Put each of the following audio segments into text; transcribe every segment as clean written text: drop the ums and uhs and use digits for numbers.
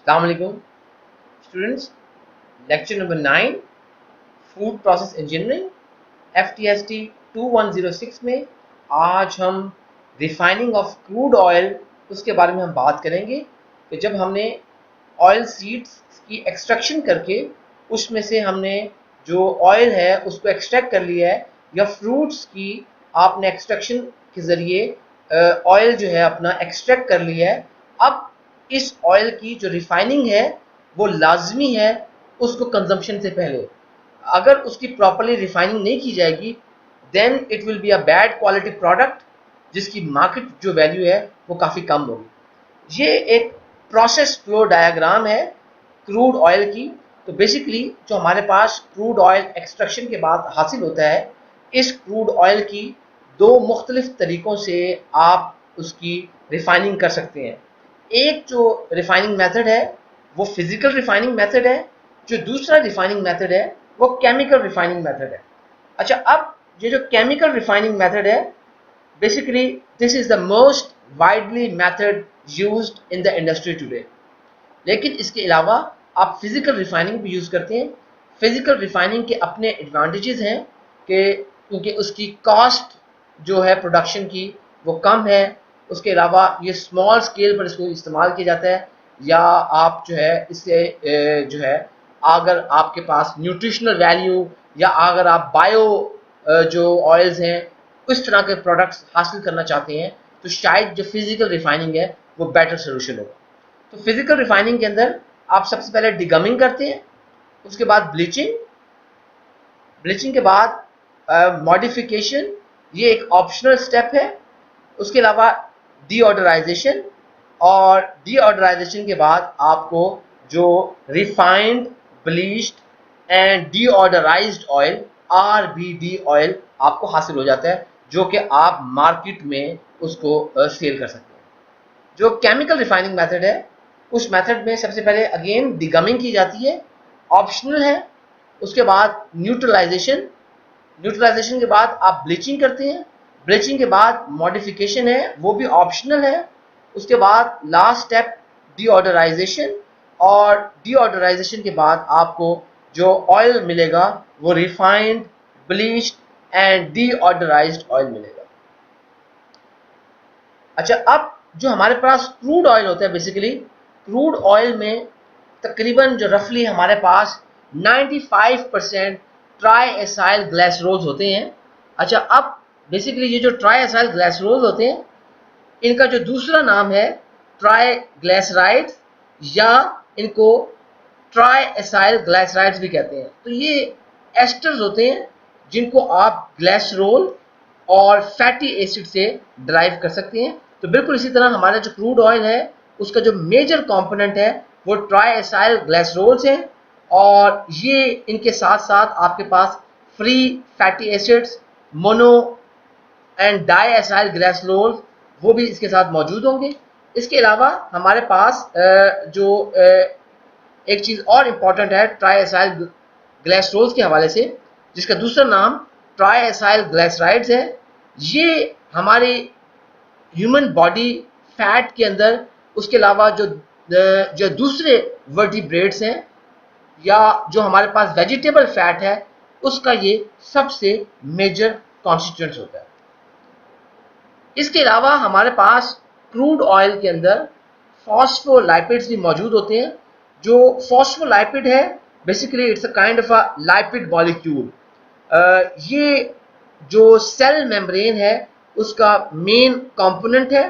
अस्सलाम वालेकुम students. Lecture number 9 food process engineering FTST 2106 में आज हम रिफाइनिंग ऑफ क्रूड ऑयल उसके बारे में हम बात करेंगे कि जब हमने ऑयल सीड्स की एक्सट्रैक्शन करके उसमें से हमने जो ऑयल है उसको एक्सट्रैक्ट कर लिया है या फ्रूट्स की आपने एक्सट्रैक्शन के ज़रिए ऑयल जो है अपना एक्सट्रैक्ट कर लिया है। अब इस ऑयल की जो रिफाइनिंग है वो लाजमी है उसको कंजम्पशन से पहले। अगर उसकी प्रॉपरली रिफाइनिंग नहीं की जाएगी then it will be a bad quality product जिसकी मार्केट जो वैल्यू है वो काफ़ी कम होगी। ये एक प्रोसेस फ्लो डायग्राम है क्रूड ऑयल की। तो बेसिकली जो हमारे पास क्रूड ऑयल एक्सट्रैक्शन के बाद हासिल होता है, इस क्रूड ऑयल की दो मुख्तलिफ तरीक़ों से आप उसकी रिफाइनिंग कर सकते हैं। एक जो रिफाइनिंग मेथड है वो फिज़िकल रिफाइनिंग मेथड है, जो दूसरा रिफाइनिंग मेथड है वो केमिकल रिफाइनिंग मेथड है। अच्छा, अब ये जो केमिकल रिफाइनिंग मेथड है basically this is the most widely method used in the industry today. लेकिन इसके अलावा आप फिज़िकल रिफाइनिंग भी यूज़ करते हैं। फिज़िकल रिफाइनिंग के अपने एडवांटेजेस हैं कि क्योंकि उसकी कॉस्ट जो है प्रोडक्शन की वो कम है। उसके अलावा ये स्मॉल स्केल पर इसको इस्तेमाल किया जाता है, या आप जो है इससे जो है अगर आपके पास न्यूट्रिशनल वैल्यू या अगर आप बायो जो ऑयल्स हैं इस तरह के प्रोडक्ट्स हासिल करना चाहते हैं तो शायद जो फिज़िकल रिफाइनिंग है वो बेटर सोल्यूशन होगा। तो फिज़िकल रिफाइनिंग के अंदर आप सबसे पहले डिगमिंग करते हैं, उसके बाद ब्लीचिंग के बाद मॉडिफिकेशन, ये एक ऑप्शनल स्टेप है। उसके अलावा डीऑडराइजेशन, और डीऑडराइजेशन के बाद आपको जो refined bleached and deodorised oil RBD oil आपको हासिल हो जाता है, जो कि आप मार्केट में उसको सेल कर सकते हैं। जो केमिकल रिफाइनिंग मेथड है उस मेथड में सबसे पहले अगेन डिगमिंग की जाती है, ऑप्शनल है। उसके बाद न्यूट्रलाइजेशन के बाद आप ब्लीचिंग करते हैं। ब्लीचिंग के बाद मॉडिफिकेशन है, वो भी ऑप्शनल है। उसके बाद लास्ट स्टेप डीऑडराइजेशन, और डीऑडराइजेशन के बाद आपको जो ऑयल मिलेगा वो refined bleached and deodorised oil मिलेगा। अच्छा, अब जो हमारे पास क्रूड ऑयल होता है बेसिकली क्रूड ऑयल में तकरीबन जो रफली हमारे पास 95% ट्राई एसाइल ग्लिसरॉल्स होते हैं। अच्छा, अब बेसिकली ये जो ट्राई एसाइल ग्लिसरॉल्स होते हैं इनका जो दूसरा नाम है ट्राई ग्लिसराइड्स, या इनको ट्राई एसाइल ग्लिसराइड्स भी कहते हैं। तो ये एस्टर्स होते हैं जिनको आप ग्लिसरॉल और फैटी एसिड से ड्राइव कर सकते हैं। तो बिल्कुल इसी तरह हमारा जो क्रूड ऑयल है उसका जो मेजर कंपोनेंट है वो ट्राई एसाइल ग्लिसरॉल्स हैं, और ये इनके साथ साथ आपके पास free fatty acids, mono and di acyl glycerol वो भी इसके साथ मौजूद होंगे। इसके अलावा हमारे पास जो एक चीज़ और इम्पॉर्टेंट है ट्राई एसाइल ग्लिसरॉल्स के हवाले से, जिसका दूसरा नाम ट्राई एसाइल ग्लिसराइड्स है। ये हमारे ह्यूमन बॉडी फैट के अंदर, उसके अलावा जो दूसरे वर्टिब्रेट्स हैं या जो हमारे पास वेजिटेबल फैट है उसका ये सबसे मेजर कॉन्स्टिट्यूएंट्स होता है। इसके अलावा हमारे पास क्रूड ऑयल के अंदर फॉस्फोलाइपिड्स भी मौजूद होते हैं। जो फॉस्फोलाइपिड है basically it's a kind of a lipid molecule. ये जो सेल मेम्ब्रेन है उसका मेन कंपोनेंट है।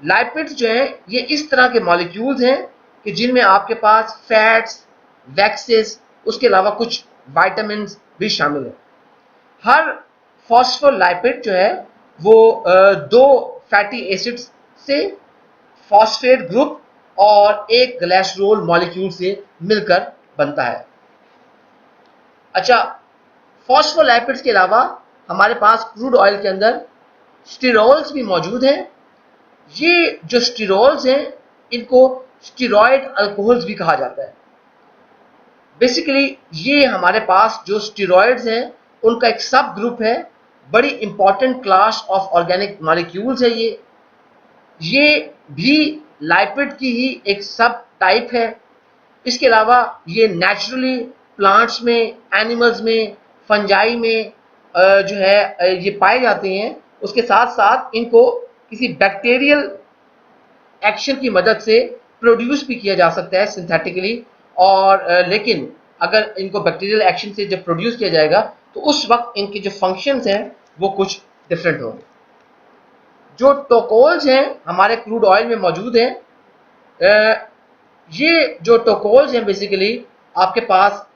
लाइपिड्स जो है ये इस तरह के मॉलिक्यूल्स हैं कि जिनमें आपके पास फैट्स, वैक्सेस, उसके अलावा कुछ विटामिन्स भी शामिल हैं। हर फॉस्फोलाइपिड जो है वो दो फैटी एसिड्स से, फॉस्फेट ग्रुप और एक ग्लिसरॉल मॉलिक्यूल से मिलकर बनता है। अच्छा, फॉस्फोलाइपिड्स के अलावा हमारे पास क्रूड ऑयल के अंदर स्टीरोल्स भी मौजूद हैं। ये जो स्टीरोल्स हैं इनको स्टीरॉयड अल्कोहल्स भी कहा जाता है। बेसिकली ये हमारे पास जो स्टीरॉयड्स हैं उनका एक सब ग्रुप है, बड़ी important class of organic molecules है। ये भी लाइपिड की ही एक सब टाइप है। इसके अलावा ये नेचुरली प्लांट्स में, एनिमल्स में, फंजाई में जो है ये पाए जाते हैं। उसके साथ साथ इनको किसी बैक्टीरियल एक्शन की मदद से प्रोड्यूस भी किया जा सकता है सिंथेटिकली, और लेकिन अगर इनको बैक्टीरियल एक्शन से जब प्रोड्यूस किया जाएगा तो उस वक्त इनके जो फंक्शंस हैं वो कुछ डिफरेंट होंगे। जो टोकोल्स हैं हमारे क्रूड ऑयल में मौजूद हैं, ये जो टोकोल्स हैं बेसिकली आपके पास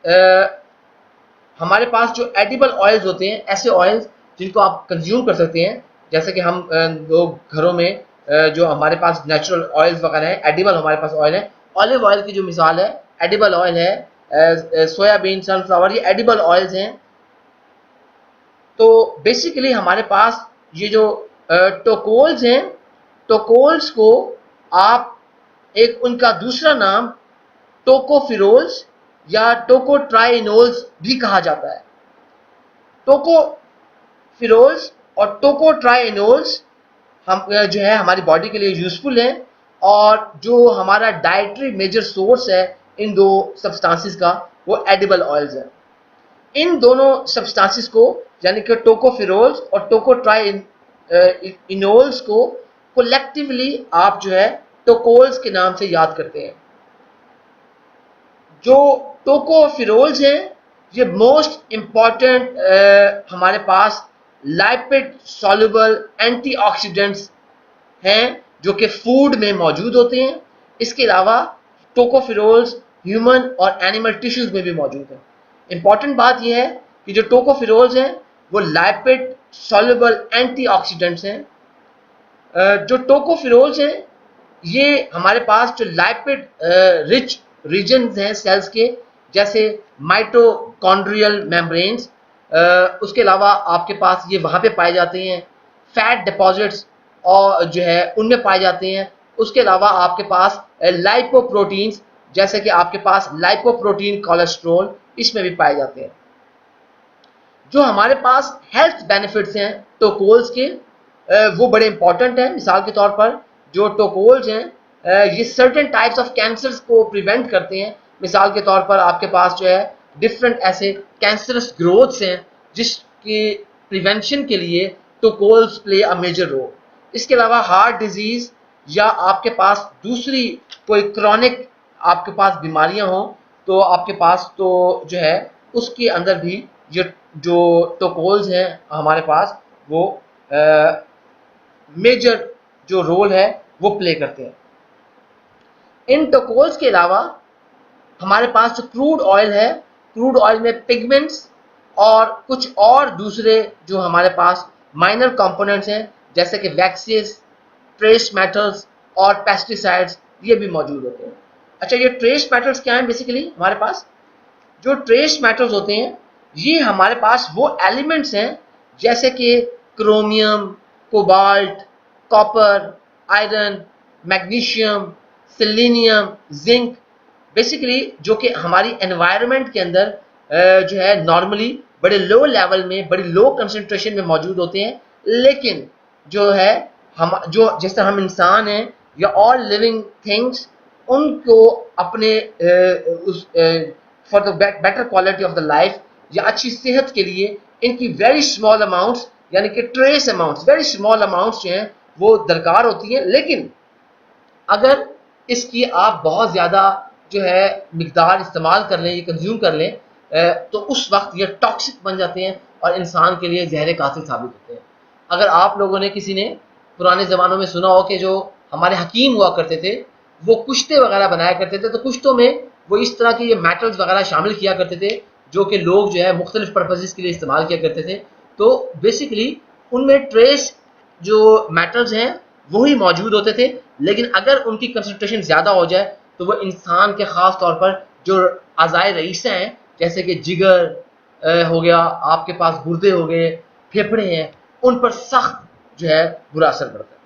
हमारे पास जो एडिबल ऑयल्स होते हैं, ऐसे ऑयल्स जिनको आप कंज्यूम कर सकते हैं, जैसे कि हम लोग घरों में जो हमारे पास नेचुरल ऑयल्स वगैरह हैं, एडिबल हमारे पास ऑयल है। ऑलिव ऑयल की जो मिसाल है एडिबल ऑयल है, सोयाबीन, सनफ्लावर, ये एडिबल ऑयल्स हैं। तो बेसिकली हमारे पास ये जो टोकोल्स हैं, टोकोल्स को आप एक उनका दूसरा नाम टोकोफिरोल्स या टोकोट्राइनोल्स भी कहा जाता है। टोकोफिरोल्स और टोकोट्राइनोल्स हम जो है हमारी बॉडी के लिए यूजफुल है, और जो हमारा डाइटरी मेजर सोर्स है इन दो सब्सटेंसेस का वो एडिबल ऑयल्स है। इन दोनों सब्सटेंसेस को यानी कि टोकोफिरोल्स और टोकोट्राइनोल्स को कलेक्टिवली आप जो है टोकोल्स के नाम से याद करते हैं। जो टोकोफिरोल्स हैं ये मोस्ट इम्पॉर्टेंट हमारे पास लाइपिड सॉल्युबल एंटीऑक्सीडेंट्स हैं जो कि फूड में मौजूद होते हैं। इसके अलावा टोकोफिरोल्स ह्यूमन और एनिमल टिश्यूज में भी मौजूद हैं। इंपॉर्टेंट बात यह है कि जो टोकोफिरोल्स हैं वो लाइपिड सॉल्युबल एंटीऑक्सीडेंट्स हैं। जो टोकोफिरोल्स हैं ये हमारे पास जो लाइपिड रिच रीजन्स हैं सेल्स के, जैसे माइटोकॉन्ड्रियल मेम्ब्रेन्स, उसके अलावा आपके पास ये वहाँ पे पाए जाते हैं। फैट डिपॉजिट्स और जो है उनमें पाए जाते हैं। उसके अलावा आपके पास लाइपोप्रोटीन्स, जैसे कि आपके पास लाइपोप्रोटीन कोलेस्ट्रॉल, इसमें भी पाए जाते हैं। जो हमारे पास हेल्थ बेनिफिट्स हैं टोकोल्स के वो बड़े इंपॉर्टेंट हैं। मिसाल के तौर पर जो टोकोल्स हैं ये सर्टेन टाइप्स ऑफ कैंसर्स को प्रिवेंट करते हैं। मिसाल के तौर पर आपके पास जो है डिफरेंट ऐसे कैंसरस ग्रोथ्स हैं जिसके प्रिवेंशन के लिए टोकोल्स प्ले अ मेजर रोल। इसके अलावा हार्ट डिजीज या आपके पास दूसरी कोई क्रॉनिक आपके पास बीमारियां हों तो आपके पास तो जो है उसके अंदर भी ये जो टोकोल्स हैं हमारे पास वो मेजर जो रोल है वो प्ले करते हैं। इन टोकोल्स के अलावा हमारे पास जो क्रूड ऑयल है, क्रूड ऑयल में पिगमेंट्स और कुछ और दूसरे जो हमारे पास माइनर कंपोनेंट्स हैं जैसे कि वैक्सेस, ट्रेस मेटल्स और पेस्टिसाइड्स, ये भी मौजूद होते हैं। अच्छा, ये ट्रेस मेटल्स क्या हैं? बेसिकली हमारे पास जो ट्रेस मेटल्स होते हैं ये हमारे पास वो एलिमेंट्स हैं जैसे कि chromium, cobalt, copper, iron, magnesium, selenium, zinc, basically जो कि हमारी एनवायरनमेंट के अंदर जो है नॉर्मली बड़े लो लेवल में, बड़ी लो कंसंट्रेशन में मौजूद होते हैं, लेकिन जो है हम जो जैसे हम इंसान हैं या ऑल लिविंग थिंग्स उनको अपने for the better quality of the life या अच्छी सेहत के लिए इनकी वेरी स्मॉल अमाउंट्स यानी कि trace amounts, very small amounts जो हैं वो दरकार होती हैं। लेकिन अगर इसकी आप बहुत ज़्यादा जो है मिकदार इस्तेमाल कर लें, ये कंज्यूम कर लें, तो उस वक्त ये टॉक्सिक बन जाते हैं और इंसान के लिए जहर कातिल साबित होते हैं। अगर आप लोगों ने किसी ने पुराने ज़मानों में सुना हो कि जो हमारे हकीम हुआ करते थे वो कुश्ते वगैरह बनाया करते थे, तो कुश्तों में वो इस तरह के ये मेटल्स वगैरह शामिल किया करते थे जो कि लोग जो है मुख्तलिफ पर्पसेस के लिए इस्तेमाल किया करते थे। तो बेसिकली उनमें ट्रेस जो मेटल्स हैं वही मौजूद होते थे, लेकिन अगर उनकी कंसंट्रेशन ज़्यादा हो जाए तो वो इंसान के ख़ास तौर पर जो अज़ाए रईसा हैं जैसे कि जिगर हो गया, आपके पास गुर्दे हो गए, फेफड़े हैं, उन पर सख्त जो है बुरा असर पड़ता है।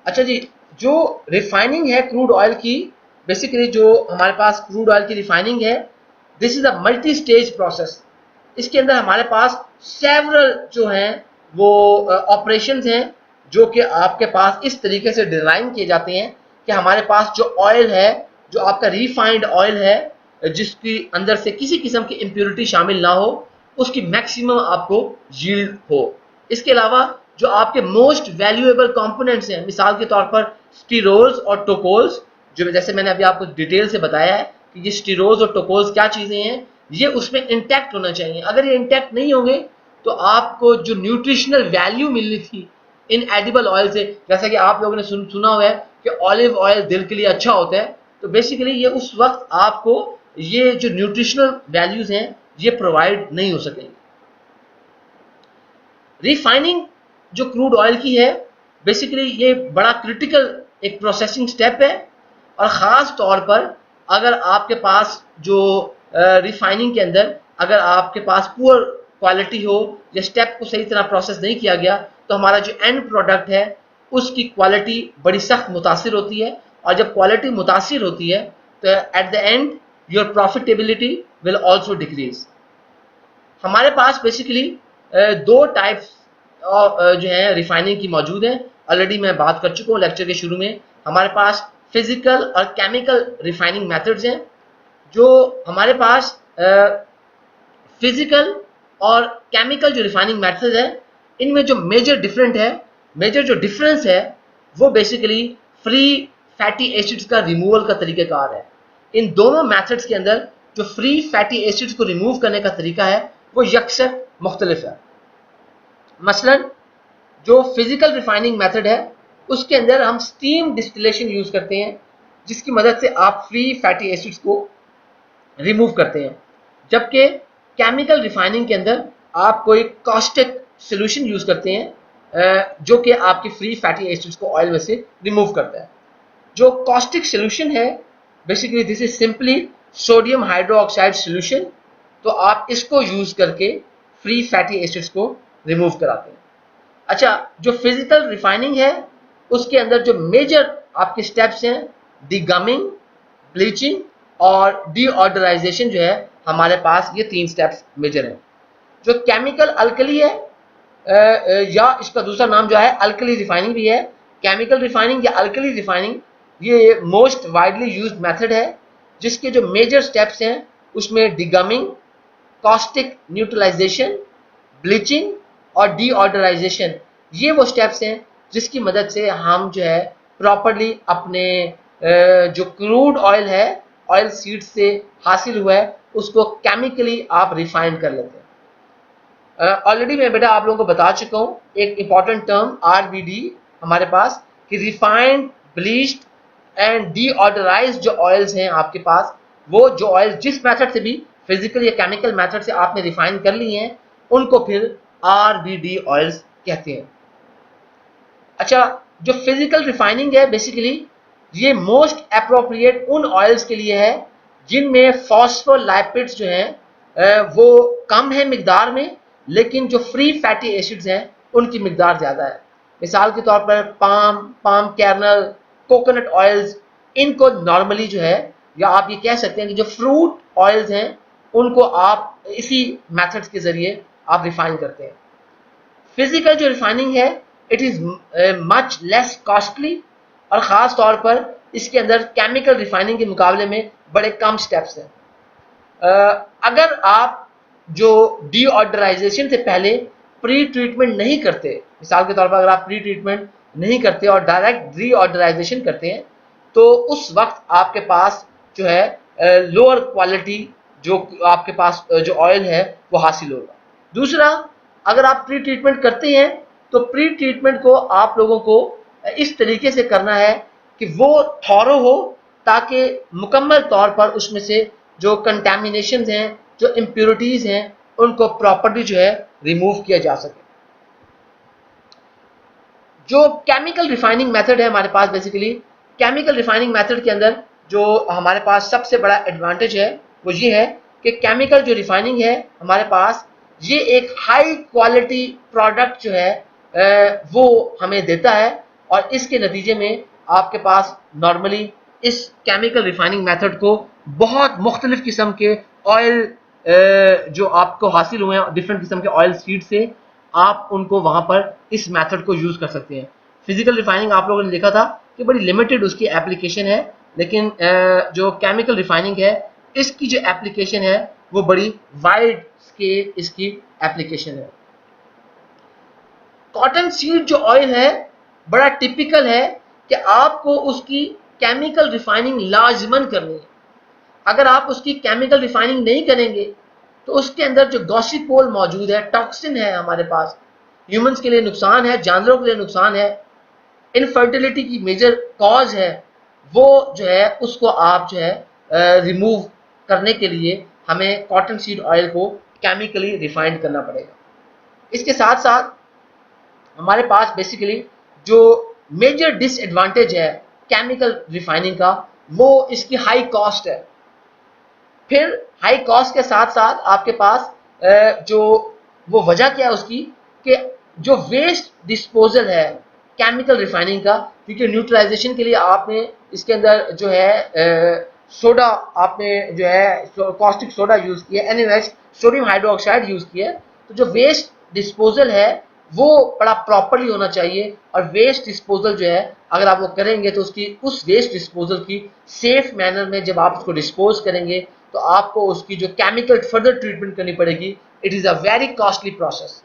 अच्छा जी, जो रिफाइनिंग है क्रूड ऑयल की, बेसिकली जो हमारे पास क्रूड ऑयल की रिफाइनिंग है, this is a multi stage process. इसके अंदर हमारे पास सेवरल जो हैं वो ऑपरेशंस हैं जो कि आपके पास इस तरीके से डिज़ाइन किए जाते हैं कि हमारे पास जो ऑयल है, जो आपका रिफाइंड ऑयल है जिसकी अंदर से किसी किस्म की इम्प्योरिटी शामिल ना हो, उसकी मैक्सिमम आपको यील्ड हो। इसके अलावा जो आपके मोस्ट वैल्यूएबल कंपोनेंट्स हैं, मिसाल के तौर पर स्टीरोल्स और टोकोल्स, जो जैसे मैंने अभी आपको डिटेल से बताया है कि ये स्टीरोल्स और टोकोल्स क्या चीज़ें हैं, ये उसमें इंटैक्ट होना चाहिए। अगर ये इंटैक्ट नहीं होंगे तो आपको जो न्यूट्रिशनल वैल्यू मिलनी थी इन एडिबल ऑयल से, जैसा कि आप लोगों ने सुना हुआ है कि ऑलिव ऑयल दिल के लिए अच्छा होता है, तो बेसिकली ये उस वक्त आपको ये जो न्यूट्रिशनल वैल्यूज हैं ये प्रोवाइड नहीं हो सकेंगे। रिफाइनिंग जो क्रूड ऑयल की है, बेसिकली ये बड़ा क्रिटिकल एक प्रोसेसिंग स्टेप है, और ख़ास तौर पर अगर आपके पास जो रिफाइनिंग के अंदर अगर आपके पास पुअर क्वालिटी हो या स्टेप को सही तरह प्रोसेस नहीं किया गया, तो हमारा जो एंड प्रोडक्ट है उसकी क्वालिटी बड़ी सख्त मुतासिर होती है, और जब क्वालिटी मुतासिर होती है तो at the end your profitability will also decrease. हमारे पास बेसिकली दो टाइप्स जो है रिफाइनिंग की मौजूद है। ऑलरेडी मैं बात कर चुका हूँ लेक्चर के शुरू में। हमारे पास फिजिकल और केमिकल रिफाइनिंग मेथड्स हैं। जो हमारे पास फिजिकल और केमिकल जो रिफाइनिंग मेथड है, इनमें जो मेजर डिफरेंस है वो बेसिकली फ्री फैटी एसिड्स का रिमूवल का तरीक़ाकार है। इन दोनों मेथड्स के अंदर जो फ्री फैटी एसिड्स को रिमूव करने का तरीका है वो यकसर मुख्तलिफ है। मसलन जो फिजिकल रिफाइनिंग मेथड है उसके अंदर हम स्टीम डिस्टिलेशन यूज करते हैं, जिसकी मदद से आप फ्री फैटी एसिड्स को रिमूव करते हैं, जबकि केमिकल रिफाइनिंग के अंदर आप कोई कॉस्टिक सोल्यूशन यूज करते हैं जो कि आपकी फ्री फैटी एसिड्स को ऑयल में से रिमूव करता है। जो कॉस्टिक सोल्यूशन है basically this is simply sodium hydroxide solution, तो आप इसको यूज करके फ्री फैटी एसिड्स को रिमूव कराते हैं। अच्छा, जो फिजिकल रिफाइनिंग है उसके अंदर जो मेजर आपके स्टेप्स हैं, डीगमिंग, ब्लीचिंग और डीऑर्डराइजेशन, जो है हमारे पास ये 3 स्टेप्स मेजर हैं। जो केमिकल अल्कली है या इसका दूसरा नाम जो है अल्कली रिफाइनिंग भी है, केमिकल रिफाइनिंग या अल्कली रिफाइनिंग, ये मोस्ट वाइडली यूज्ड मेथड है, जिसके जो मेजर स्टेप्स हैं उसमें डीगमिंग, कॉस्टिक न्यूट्रलाइजेशन, ब्लीचिंग और डीऑर्डराइजेशन, ये वो स्टेप्स हैं जिसकी मदद से हम जो है प्रॉपर्ली अपने जो क्रूड ऑयल है, ऑयल सीड से हासिल हुआ है, उसको केमिकली आप रिफाइन कर लेते हैं। ऑलरेडी मैं बेटा आप लोगों को बता चुका हूँ एक इंपॉर्टेंट टर्म RBD हमारे पास, कि रिफाइंड, ब्लीच्ड एंड डीऑर्डराइज्ड जो ऑयल्स हैं आपके पास, वो जो ऑयल जिस मेथड से भी फिजिकल या केमिकल मेथड से आपने रिफाइन कर ली हैं उनको फिर RBD ऑयल्स कहते हैं। अच्छा, जो फिजिकल रिफाइनिंग है बेसिकली ये मोस्ट अप्रोप्रिएट उन ऑयल्स के लिए है जिनमें फॉस्फोलाइपिड्स जो हैं वो कम है मिकदार में, लेकिन जो फ्री फैटी एसिड्स हैं उनकी मिकदार ज़्यादा है। मिसाल के तौर पर पाम कैरनल, कोकोनट ऑयल्स, इनको नॉर्मली जो है, या आप ये कह सकते हैं कि जो फ्रूट ऑयल्स हैं उनको आप इसी मेथड्स के ज़रिए आप रिफाइन करते हैं। फिजिकल जो रिफाइनिंग है it is much less costly, और ख़ास तौर पर इसके अंदर केमिकल रिफाइनिंग के मुकाबले में बड़े कम स्टेप्स हैं। अगर आप जो डीऑर्डराइजेशन से पहले प्री ट्रीटमेंट नहीं करते, मिसाल के तौर पर अगर आप प्री ट्रीटमेंट नहीं करते और डायरेक्ट डीऑर्डराइजेशन करते हैं, तो उस वक्त आपके पास जो है लोअर क्वालिटी जो आपके पास जो ऑयल है वो हासिल होगा। दूसरा, अगर आप प्री ट्रीटमेंट करते हैं तो प्री ट्रीटमेंट को आप लोगों को इस तरीके से करना है कि वो थॉरो हो, ताकि मुकम्मल तौर पर उसमें से जो कंटेमिनेशन हैं, जो इम्प्योरिटीज़ हैं, उनको प्रॉपर्ली जो है रिमूव किया जा सके। जो केमिकल रिफाइनिंग मेथड है हमारे पास, बेसिकली केमिकल रिफाइनिंग मेथड के अंदर जो हमारे पास सबसे बड़ा एडवांटेज है वो ये है कि केमिकल जो रिफाइनिंग है हमारे पास, ये एक हाई क्वालिटी प्रोडक्ट जो है वो हमें देता है, और इसके नतीजे में आपके पास नॉर्मली इस केमिकल रिफाइनिंग मेथड को बहुत मुख्तलिफ किस्म के ऑयल जो आपको हासिल हुए हैं डिफरेंट किस्म के ऑयल सीड से, आप उनको वहाँ पर इस मेथड को यूज़ कर सकते हैं। फिजिकल रिफाइनिंग आप लोगों ने देखा था कि बड़ी लिमिटेड उसकी एप्लीकेशन है, लेकिन जो केमिकल रिफाइनिंग है इसकी जो एप्लीकेशन है वो बड़ी वाइड स्केल इसकी एप्लीकेशन है। कॉटन सीड जो ऑयल है बड़ा टिपिकल है कि आपको उसकी केमिकल रिफाइनिंग लाजमन करनी है। अगर आप उसकी केमिकल रिफाइनिंग नहीं करेंगे तो उसके अंदर जो गॉसिपोल मौजूद है, टॉक्सिन है हमारे पास, ह्यूमंस के लिए नुकसान है, जानवरों के लिए नुकसान है, इनफर्टिलिटी की मेजर कॉज है, वो जो है उसको आप जो है रिमूव करने के लिए हमें कॉटन सीड ऑयल को केमिकली रिफाइंड करना पड़ेगा। इसके साथ साथ हमारे पास बेसिकली जो मेजर डिसएडवांटेज है केमिकल रिफाइनिंग का वो इसकी हाई कॉस्ट है। फिर हाई कॉस्ट के साथ साथ आपके पास जो वो वजह क्या है उसकी कि जो वेस्ट डिस्पोजल है केमिकल रिफाइनिंग का, क्योंकि न्यूट्रलाइजेशन के लिए आपने इसके अंदर जो है सोडा, आपने जो है कॉस्टिक सोडा यूज़ किया, NaOH सोडियम हाइड्रोक्साइड यूज़ किया, तो जो वेस्ट डिस्पोजल है वो बड़ा प्रॉपरली होना चाहिए। और वेस्ट डिस्पोजल जो है अगर आप वो करेंगे तो उसकी उस वेस्ट डिस्पोजल की सेफ मैनर में जब आप उसको डिस्पोज करेंगे तो आपको उसकी जो केमिकल फर्दर ट्रीटमेंट करनी पड़ेगी। It is a very costly process.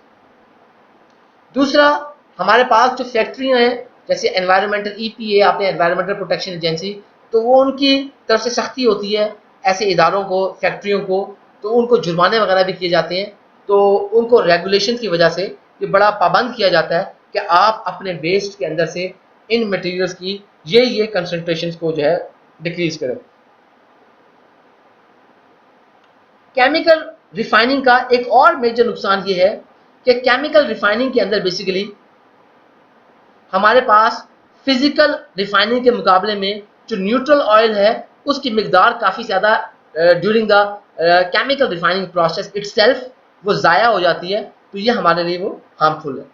दूसरा, हमारे पास जो फैक्ट्रियाँ हैं जैसे एनवायरमेंटल EPA, आपने एनवायरमेंटल प्रोटेक्शन एजेंसी, तो वो उनकी तरफ से सख्ती होती है ऐसे इदारों को, फैक्ट्रियों को, तो उनको जुर्माने वगैरह भी किए जाते हैं। तो उनको रेगुलेशन की वजह से ये बड़ा पाबंद किया जाता है कि आप अपने वेस्ट के अंदर से इन मटेरियल्स की ये कंसंट्रेशन को जो है डिक्रीज करें। केमिकल रिफाइनिंग का एक और मेजर नुकसान ये है कि केमिकल रिफाइनिंग के अंदर बेसिकली हमारे पास फिजिकल रिफाइनिंग के मुकाबले में जो न्यूट्रल ऑयल है उसकी मिकदार काफ़ी ज़्यादा during the chemical refining process itself वो ज़ाया हो जाती है, तो ये हमारे लिए वो हार्मफुल है।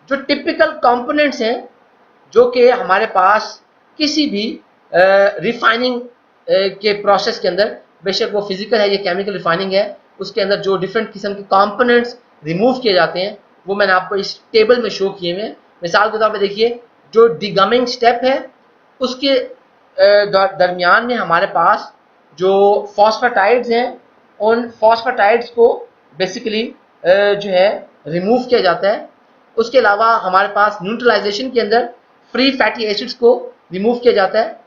जो टिपिकल कंपोनेंट्स हैं जो कि हमारे पास किसी भी रिफाइनिंग के प्रोसेस के अंदर, बेशक वो फिजिकल है या केमिकल रिफाइनिंग है, उसके अंदर जो डिफरेंट किस्म के कंपोनेंट्स रिमूव किए जाते हैं वो मैंने आपको इस टेबल में शो किए हुए हैं। मिसाल के तौर पर देखिए, जो डिगमिंग स्टेप है उसके दरमियान में हमारे पास जो फॉस्फेटाइड्स हैं उन फॉस्फेटाइड्स को बेसिकली जो है रिमूव किया जाता है। उसके अलावा हमारे पास न्यूट्रलाइजेशन के अंदर फ्री फैटी एसिड्स को रिमूव किया जाता है।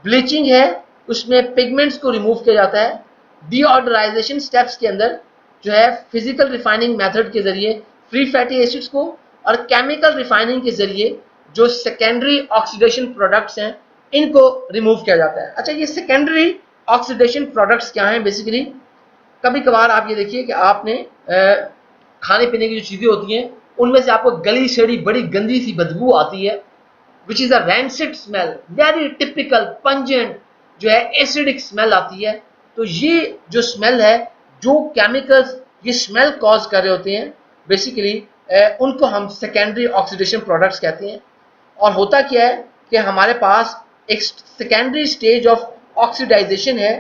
ब्लीचिंग है उसमें पिगमेंट्स को रिमूव किया जाता है। डीऑर्डराइजेशन स्टेप्स के अंदर जो है फिजिकल रिफाइनिंग मेथड के जरिए फ्री फैटी एसिड्स को और केमिकल रिफाइनिंग के जरिए जो सेकेंडरी ऑक्सीडेशन प्रोडक्ट्स हैं इनको रिमूव किया जाता है। अच्छा, ये सेकेंडरी ऑक्सीडेशन प्रोडक्ट्स क्या हैं? बेसिकली कभी कभार आप ये देखिए कि आपने खाने पीने की जो चीज़ें होती हैं उनमें से आपको गली सड़ी बड़ी गंदी सी बदबू आती है, which is a rancid smell, very typical pungent जो है एसिडिक स्मेल आती है। तो ये जो स्मेल है, जो केमिकल्स ये स्मेल कॉज कर रहे होते हैं बेसिकली उनको हम सेकेंडरी ऑक्सीडेशन प्रोडक्ट्स कहते हैं। और होता क्या है कि हमारे पास एक सेकेंडरी स्टेज ऑफ ऑक्सीडाइजेशन है।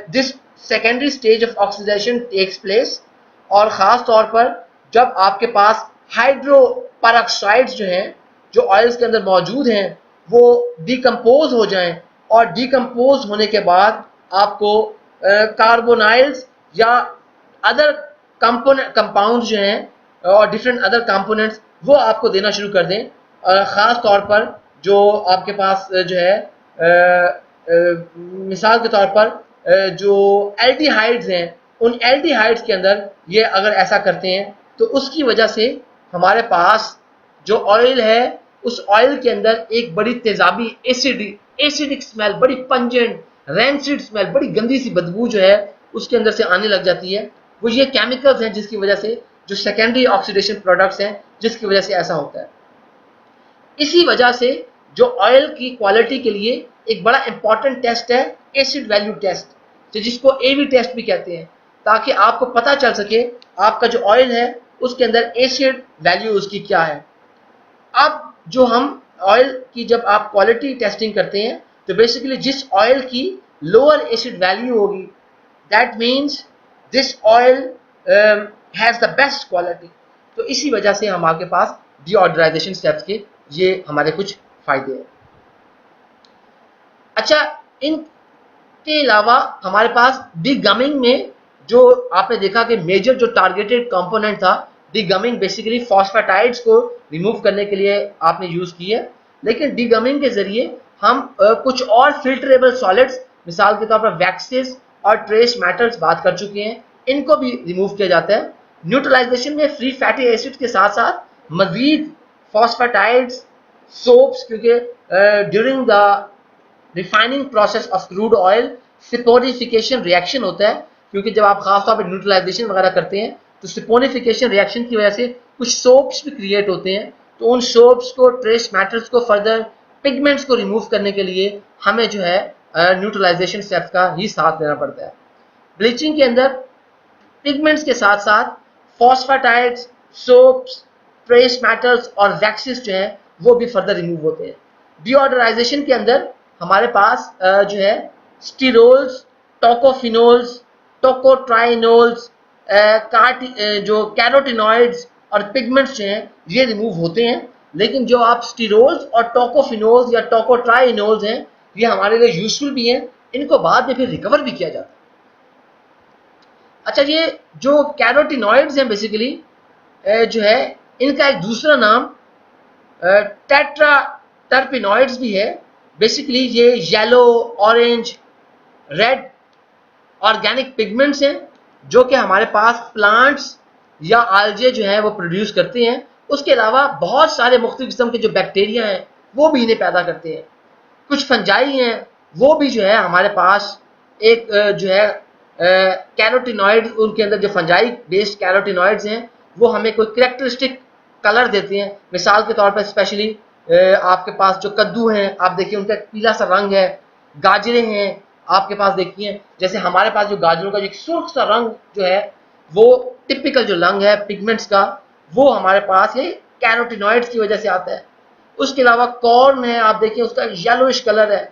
This secondary stage of oxidation takes place, और ख़ास तौर पर जब आपके पास हाइड्रो पेरोक्साइड्स जो हैं जो ऑयल्स के अंदर मौजूद हैं वो डिकम्पोज हो जाएं, और डिकम्पोज होने के बाद आपको कार्बोनाइल्स या अदर कंपाउंड जो हैं और डिफरेंट अदर कंपोनेंट्स वो आपको देना शुरू कर दें। ख़ास तौर पर जो आपके पास जो है मिसाल के तौर पर जो एल्डिहाइड्स हैं उन एल्डिहाइड्स के अंदर ये अगर ऐसा करते हैं तो उसकी वजह से हमारे पास जो ऑयल है उस ऑयल के अंदर एक बड़ी तेजाबी एसिडिक स्मेल, बड़ी पंजेंट रैंसिड स्मेल, बड़ी गंदी सी बदबू जो है उसके अंदर से आने लग जाती है। वो ये केमिकल्स हैं जिसकी वजह से, जो सेकेंडरी ऑक्सीडेशन प्रोडक्ट्स हैं जिसकी वजह से ऐसा होता है। इसी वजह से जो ऑयल की क्वालिटी के लिए एक बड़ा इंपॉर्टेंट टेस्ट है एसिड वैल्यू टेस्ट, तो जिसको AV टेस्ट भी कहते हैं, ताकि आपको पता चल सके आपका जो ऑयल है उसके अंदर एसिड वैल्यू उसकी क्या है। अब जो हम ऑयल की जब आप क्वालिटी टेस्टिंग करते हैं तो बेसिकली जिस ऑयल की लोअर एसिड वैल्यू होगी that means this oil has the best quality. तो इसी वजह से हमारे पास डीऑर्डराइजेशन स्टेप्स के ये हमारे कुछ फायदे हैं। अच्छा, इनके अलावा हमारे पास डिगमिंग में जो आपने देखा कि मेजर जो टारगेटेड कंपोनेंट था, डिगमिंग बेसिकली फॉस्फेटाइड्स को रिमूव करने के लिए आपने यूज की है। लेकिन डिगमिंग के जरिए हम कुछ और फिल्टरेबल सॉलिड्स, मिसाल के तौर पर वैक्सेस और ट्रेस मेटल्स बात कर चुके हैं, इनको भी रिमूव किया जाता है। न्यूट्रलाइजेशन में फ्री फैटी एसिड्स के साथ साथ मजीद फॉस्फेटाइड्स, सोप्स, क्योंकि during the refining process of crude oil saponification reaction होता है, क्योंकि जब आप खासतौर पर न्यूट्रलाइजेशन वगैरह करते हैं तो सिपोनिफिकेशन रिएक्शन की वजह से कुछ सोप्स भी क्रिएट होते हैं। तो उन सोप्स को, ट्रेस मेटल्स को, फर्दर पिगमेंट्स को रिमूव करने के लिए हमें जो है न्यूट्रलाइजेशन स्टेप्स का ही साथ देना पड़ता है। ब्लीचिंग के अंदर पिगमेंट्स के साथ साथ फॉस्फेटाइड्स, सोप्स, ट्रेस मेटल्स और वैक्सेस जो है वो भी फर्दर रिमूव होते हैं। डिओडराइजेशन के अंदर हमारे पास जो है स्टीरोल्स, टोकोफिनोल्स, टोकोट्राइनोल्स, जो कैरोटिनॉइड्स और पिगमेंट्स जो हैं ये रिमूव होते हैं। लेकिन जो आप स्टीरोल्स और टोकोफिनोल्स या टोकोट्राइनोल्स हैं, ये हमारे लिए यूजफुल भी हैं, इनको बाद में फिर रिकवर भी किया जाता है। अच्छा, ये जो कैरोटिनॉइड्स हैं बेसिकली जो है इनका एक दूसरा नाम टेट्रा टर्पिनॉइड्स भी है। बेसिकली ये yellow, orange, red organic pigments हैं जो कि हमारे पास प्लांट्स या आल्जे जो है वो प्रोड्यूस करते हैं। उसके अलावा बहुत सारे मुख्तलिफ किस्म के जो बैक्टीरिया हैं वो भी इन्हें पैदा करते हैं। कुछ फंजाई हैं वो भी जो है हमारे पास एक जो है कैरोटिनॉइड, उनके अंदर जो फंजाई बेस्ड कैरोटिनॉइड्स हैं वो हमें कोई कैरेक्टरिस्टिक कलर देते हैं। मिसाल के तौर पर स्पेशली आपके पास जो कद्दू हैं, आप देखिए उनका पीला सा रंग है। गाजरें हैं आपके पास, देखिए जैसे हमारे पास जो गाजरों का जो सुर्ख सा रंग जो है वो टिपिकल जो रंग है पिगमेंट्स का, वो हमारे पास ये कैरोटिनॉइड्स की वजह से आता है। उसके अलावा कॉर्न है, आप देखिए उसका येलोइश कलर है।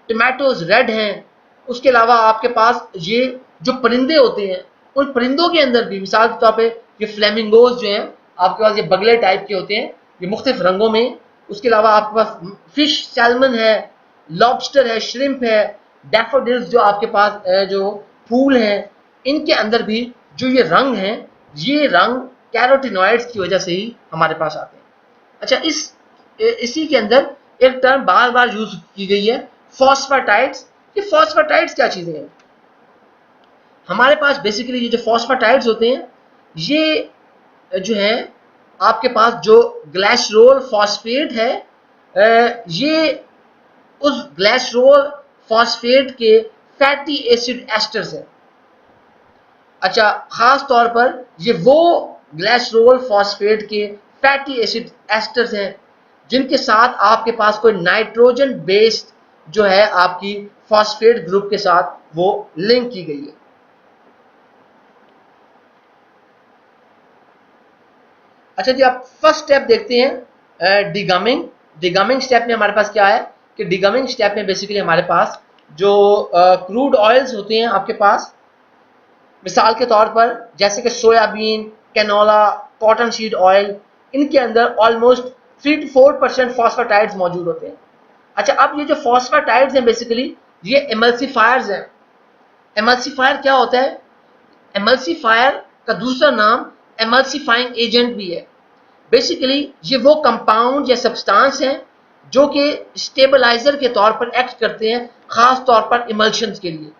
टमाटोज रेड हैं। उसके अलावा आपके पास ये जो परिंदे होते हैं, उन परिंदों के अंदर भी मिसाल के तौर पे ये फ्लेमिंगोज जो हैं आपके पास, ये बगले टाइप के होते हैं, ये मुख्तलिफ रंगों में। उसके अलावा आपके पास फिश सैल्मन है, लॉबस्टर है, श्रिम्प है, डैफोडिल्स जो आपके पास जो फूल हैं, इनके अंदर भी जो ये रंग हैं, ये रंग कैरोटिनॉइड्स की वजह से ही हमारे पास आते हैं। अच्छा, इसी के अंदर एक टर्म बार बार यूज की गई है, फॉस्फेटाइड्स। ये फॉस्फेटाइड्स क्या चीजें हैं? हमारे पास बेसिकली ये जो फॉस्फेटाइड्स होते हैं, ये जो है आपके पास जो ग्लाइसरोल फॉस्फेट है, ये उस ग्लाइसरोल फॉस्फेट के फैटी एसिड एस्टर्स है। अच्छा, खास तौर पर ये वो ग्लाइसरोल फॉस्फेट के फैटी एसिड एस्टर्स हैं जिनके साथ आपके पास कोई नाइट्रोजन बेस्ड जो है आपकी फॉस्फेट ग्रुप के साथ वो लिंक की गई है। अच्छा जी, आप फर्स्ट स्टेप देखते हैं डिगमिंग। डिगमिंग स्टेप में हमारे पास क्या है कि डिगमिंग स्टेप में बेसिकली हमारे पास जो क्रूड ऑयल्स होते हैं आपके पास, मिसाल के तौर पर जैसे कि soybean, canola, cotton seed oil, इनके अंदर ऑलमोस्ट 3 to 4% फॉस्फेटाइड्स मौजूद होते हैं। अच्छा, अब ये जो फॉस्फेटाइड्स हैं बेसिकली ये एमल्सिफायर्स हैं। एमल्सिफायर क्या होता है? एमल्सिफायर का दूसरा नाम एमल्सिफाइंग एजेंट भी है। बेसिकली ये वो कंपाउंड या सब्सटेंस हैं जो कि स्टेबलाइजर के तौर पर एक्ट करते हैं, खास तौर पर इमल्शंस के लिए।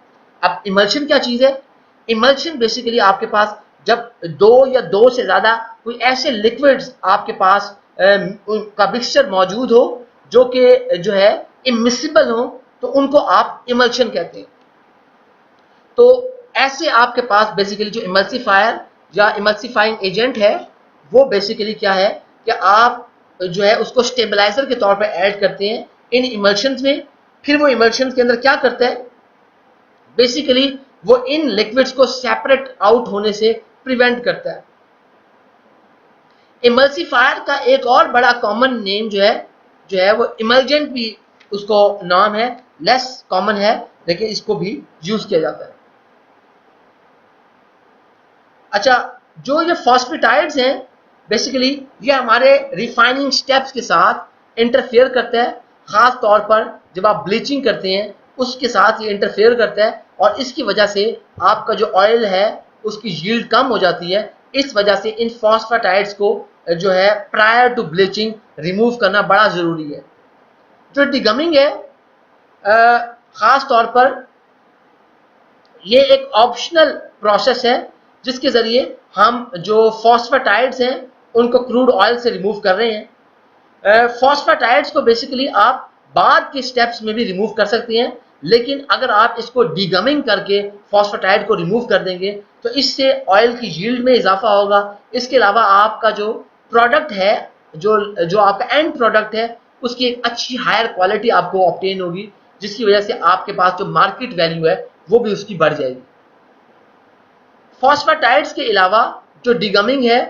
अब इमल्शन क्या चीज़ है? इमल्शन बेसिकली आपके पास जब दो या दो से ज़्यादा कोई ऐसे लिक्विड्स आपके पास का मिक्सचर मौजूद हो जो कि जो है इमिसिबल हो, तो उनको आप इमल्शन कहते हैं। तो ऐसे आपके पास बेसिकली जो इमल्सिफायर या इमल्सिफाइंग एजेंट है वो बेसिकली क्या है कि आप जो है उसको स्टेबलाइजर के तौर पर ऐड करते हैं इन इमल्शंस में। फिर वो इमल्शंस के अंदर क्या करता है? बेसिकली वो इन लिक्विड्स को सेपरेट आउट होने से प्रिवेंट करता है। इमल्सिफायर का एक और बड़ा कॉमन नेम जो है वो इमल्जेंट भी उसको नाम है, लेस कॉमन है लेकिन इसको भी यूज किया जाता है। अच्छा, जो ये फॉस्फेटाइड्स हैं बेसिकली ये हमारे रिफाइनिंग स्टेप्स के साथ इंटरफेयर करता है, ख़ास तौर पर जब आप ब्लीचिंग करते हैं उसके साथ ये इंटरफेयर करता है और इसकी वजह से आपका जो ऑयल है उसकी यील्ड कम हो जाती है। इस वजह से इन फॉस्फेटाइड्स को जो है प्रायर टू ब्लीचिंग रिमूव करना बड़ा ज़रूरी है। जो डिगमिंग है ख़ास तौर पर ये एक ऑप्शनल प्रोसेस है जिसके ज़रिए हम जो फॉस्फेटाइड्स हैं उनको क्रूड ऑयल से रिमूव कर रहे हैं। फॉस्फेटाइड्स को बेसिकली आप बाद के स्टेप्स में भी रिमूव कर सकते हैं, लेकिन अगर आप इसको डिगमिंग करके फॉस्फेटाइड को रिमूव कर देंगे तो इससे ऑयल की यील्ड में इजाफा होगा। इसके अलावा आपका जो प्रोडक्ट है, जो आपका एंड प्रोडक्ट है, उसकी एक अच्छी हायर क्वालिटी आपको ऑब्टेन होगी, जिसकी वजह से आपके पास जो मार्केट वैल्यू है वो भी उसकी बढ़ जाएगी। फॉस्फेटाइड्स के अलावा जो डिगमिंग है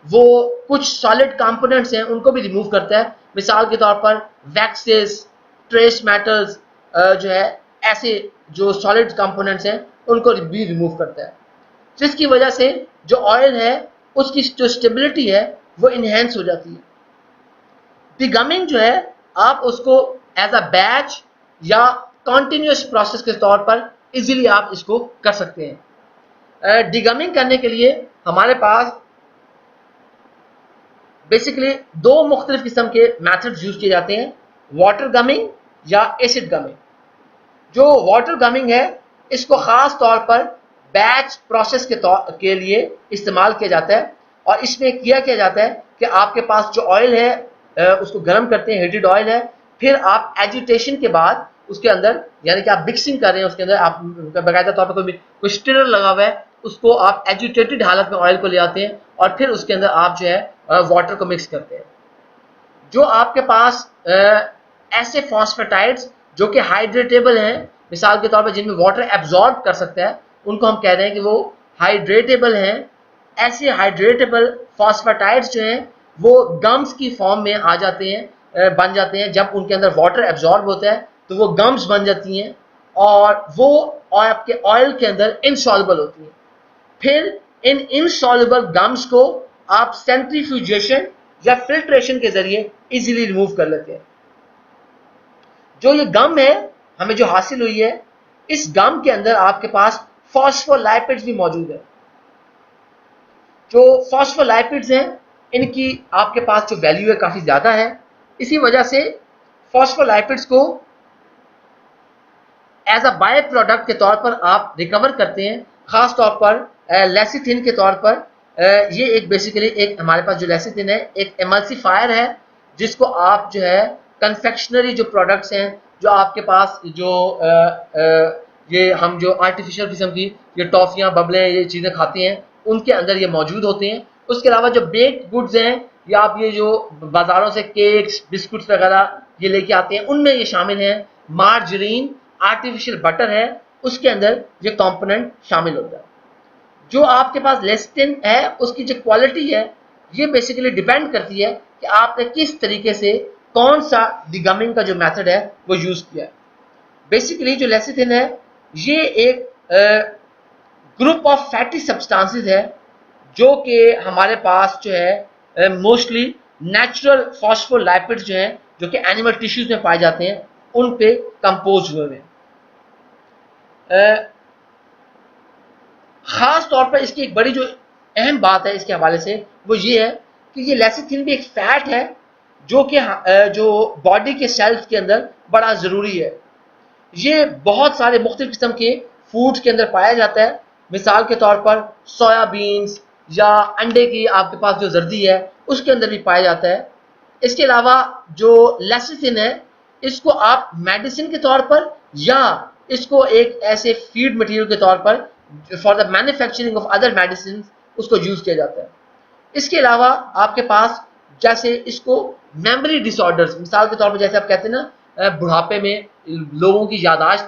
वो कुछ सॉलिड कंपोनेंट्स हैं उनको भी रिमूव करता है। मिसाल के तौर पर वैक्सेस, ट्रेस मेटल्स जो है, ऐसे जो सॉलिड कंपोनेंट्स हैं उनको भी रिमूव करता है, जिसकी वजह से जो ऑयल है उसकी जो स्टेबिलिटी है वो इन्हेंस हो जाती है। डिगमिंग जो है आप उसको एज अ बैच या कॉन्टिन्यूस प्रोसेस के तौर पर इजीली आप इसको कर सकते हैं। डिगमिंग करने के लिए हमारे पास बेसिकली दो मुख्तलिफ किस्म के मेथड्स यूज किए जाते हैं, वाटर गमिंग या एसिड गमिंग। जो वाटर गमिंग है इसको ख़ास तौर पर बैच प्रोसेस के लिए इस्तेमाल किया जाता है और इसमें क्या जाता है कि आपके पास जो ऑयल है उसको गर्म करते हैं, हीटेड ऑयल है, फिर आप एजिटेशन के बाद उसके अंदर, यानी कि आप मिक्सिंग कर रहे हैं, उसके अंदर आप बाकायदा तौर पर कोई स्टिरर लगा हुआ है, उसको आप एजिटेटेड हालत में ऑयल को ले आते हैं और फिर उसके अंदर आप जो है वाटर को मिक्स करते हैं। जो आपके पास ऐसे फॉस्फेटाइड्स जो कि हाइड्रेटेबल हैं, मिसाल के तौर पर जिनमें वाटर एब्जॉर्ब कर सकता है, उनको हम कह रहे हैं कि वो हाइड्रेटेबल हैं। ऐसे हाइड्रेटेबल फॉस्फेटाइड्स जो हैं वो गम्स की फॉर्म में आ जाते हैं, बन जाते हैं। जब उनके अंदर वाटर एब्जॉर्ब होता है तो वो गम्स बन जाती हैं और वो आपके ऑयल के अंदर इनसॉल्युबल होती हैं। फिर इन इनसॉल्युबल गम्स को आप सेंट्रीफ्यूजेशन या फिल्ट्रेशन के जरिए इजीली रिमूव कर लेते हैं। जो ये गम है हमें जो हासिल हुई है, इस गम के अंदर आपके पास फॉस्फोलाइपिड्स भी मौजूद है। जो फॉस्फोलाइपिड्स हैं इनकी आपके पास जो वैल्यू है काफ़ी ज़्यादा है। इसी वजह से फॉस्फोलाइपिड्स को एज अ बाय प्रोडक्ट के तौर पर आप रिकवर करते हैं, ख़ास तौर पर लेसिथिन के तौर पर। ये एक बेसिकली एक हमारे पास जो लेसिथिन है एक एमल्सिफायर है, जिसको आप जो है कन्फेक्शनरी जो प्रोडक्ट्स हैं, जो आपके पास जो ये हम जो आर्टिफिशियल किस्म की ये टॉफ़ियाँ, बबलें, ये चीज़ें खाते हैं, उनके अंदर ये मौजूद होते हैं। उसके अलावा जो बेक्ड गुड्स हैं या आप ये जो बाज़ारों से केक्स, बिस्कुट्स वगैरह ये लेके आते हैं, उनमें ये शामिल हैं। मार्जरीन, आर्टिफिशियल बटर है, उसके अंदर ये कंपोनेंट शामिल होता है। जो आपके पास लेसिथिन है उसकी जो क्वालिटी है ये बेसिकली डिपेंड करती है कि आपने किस तरीके से कौन सा डिगमिंग का जो मेथड है वो यूज़ किया है। बेसिकली जो लेसिथिन है ये एक ग्रुप ऑफ फैटी सब्सटेंसेस है जो कि हमारे पास जो है मोस्टली नेचुरल फॉस्फोलाइपिड्स जो हैं, जो कि एनिमल टिश्यूज में पाए जाते हैं, उन पे कंपोज हुए हैं। ख़ास तौर पर इसकी एक बड़ी जो अहम बात है इसके हवाले से वो ये है कि ये लेसिथिन भी एक फ़ैट है जो कि जो बॉडी के सेल्स के अंदर बड़ा ज़रूरी है। ये बहुत सारे मुख्तलिफ किस्म के फूड्स के अंदर पाया जाता है। मिसाल के तौर पर सोयाबीन्स या अंडे की आपके पास जो जर्दी है उसके अंदर भी पाया जाता है। इसके अलावा जो लेसिथिन है इसको आप मेडिसिन के तौर पर या इसको एक ऐसे फीड मटेरियल के तौर पर for the manufacturing of other medicine उसको यूज़ किया जाता है। इसके अलावा आपके पास जैसे इसको मेमोरी डिसऑर्डर्स, मिसाल के तौर पर जैसे आप कहते हैं ना बुढ़ापे में लोगों की याददाश्त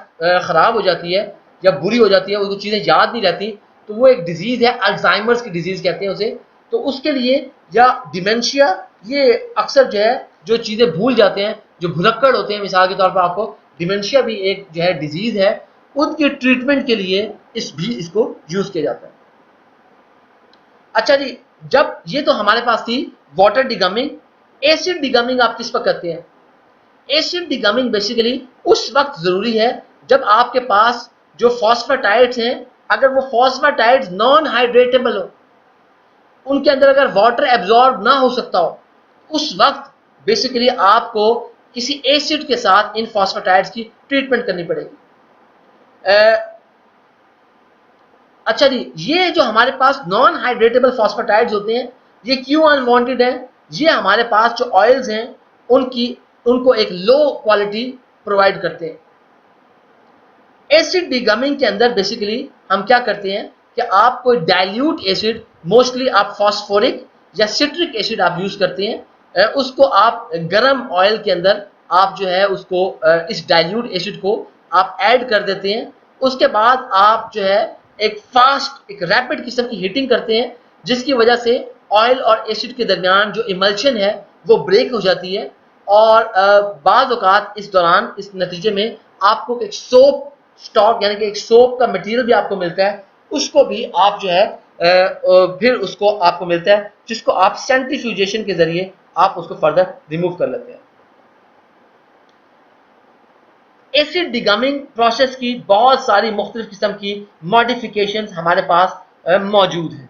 ख़राब हो जाती है या बुरी हो जाती है, उनको चीज़ें याद नहीं रहती, तो वो एक डिजीज़ है, अल्जाइमर्स की डिजीज़ कहते हैं उसे। तो उसके लिए या डिमेंशिया, ये अक्सर जो है जो चीज़ें भूल जाते हैं, जो भुलक्कड़ होते हैं, मिसाल के तौर पर आपको डिमेंशिया भी एक जो है डिजीज़ है, उनके ट्रीटमेंट के लिए इसको यूज़ किया जाता है। अच्छा जी, जब ये तो हमारे पास थी वाटर डिगमिंग, एसिड डिगमिंग आप किस पर करते हैं? एसिड डिगमिंग बेसिकली उस वक्त जरूरी है जब आपके पास जो फॉस्फेटाइड्स हैं, अगर वो फॉस्फेटाइड्स नॉन हाइड्रेटेबल हो, उनके अंदर अगर वाटर एब्जॉर्ब ना हो सकता हो, उस वक्त बेसिकली आपको किसी एसिड के साथ इन फॉस्फेटाइड्स की ट्रीटमेंट करनी पड़ेगी। अच्छा जी, ये जो हमारे पास नॉन हाइड्रेटेबल फॉस्फेटाइड्स होते हैं, ये क्यों अनवांटेड है? ये हमारे पास जो ऑयल्स हैं उनको एक लो क्वालिटी प्रोवाइड करते हैं। एसिड डिगमिंग के अंदर बेसिकली हम क्या करते हैं कि आप कोई डाइल्यूट एसिड, मोस्टली आप फॉस्फोरिक या सिट्रिक एसिड आप यूज करते हैं, उसको आप गर्म ऑयल के अंदर आप जो है उसको इस डाइल्यूट एसिड को आप ऐड कर देते हैं। उसके बाद आप जो है एक फास्ट, एक रैपिड किस्म की हीटिंग करते हैं, जिसकी वजह से ऑयल और एसिड के दरमियान जो इमल्शन है वो ब्रेक हो जाती है, और बाज़ औक़ात इस दौरान इस नतीजे में आपको एक सोप स्टॉक यानी कि एक सोप का मटेरियल भी आपको मिलता है, उसको भी आप जो है फिर उसको आपको मिलता है, जिसको आप सेंट्रीफ्यूजेशन के जरिए आप उसको फर्दर रिमूव कर लेते हैं। एसिड डिगमिंग प्रोसेस की बहुत सारी मुख्तलिफ किस्म की मॉडिफिकेशंस हमारे पास मौजूद हैं।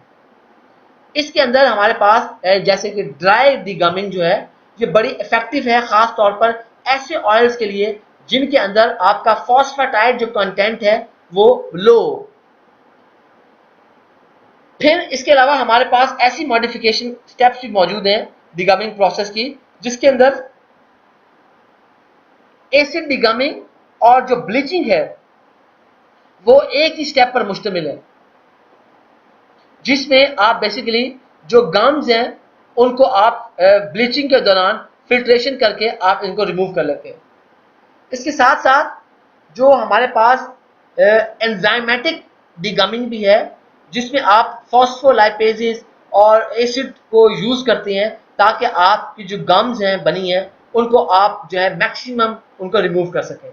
इसके अंदर हमारे पास जैसे कि ड्राई डिगमिंग जो है ये बड़ी इफेक्टिव है, खास तौर पर ऐसे ऑयल्स के लिए जिनके अंदर आपका फॉस्फेटाइड जो कंटेंट है वो लो। फिर इसके अलावा हमारे पास ऐसी मॉडिफिकेशन स्टेप्स भी मौजूद हैं डिगमिंग प्रोसेस की, जिसके अंदर एसिड डिगमिंग और जो ब्लीचिंग है वो एक ही स्टेप पर मुश्तमिल है, जिसमें आप बेसिकली जो गम्स हैं उनको आप ब्लीचिंग के दौरान फिल्ट्रेशन करके आप इनको रिमूव कर लेते हैं। इसके साथ साथ जो हमारे पास एंजाइमेटिक डिगमिंग भी है, जिसमें आप फॉस्फोलाइपेजेस और एसिड को यूज करते हैं ताकि आपकी जो गम्स हैं बनी हैं उनको आप जो है मैक्सिमम उनको रिमूव कर सकें।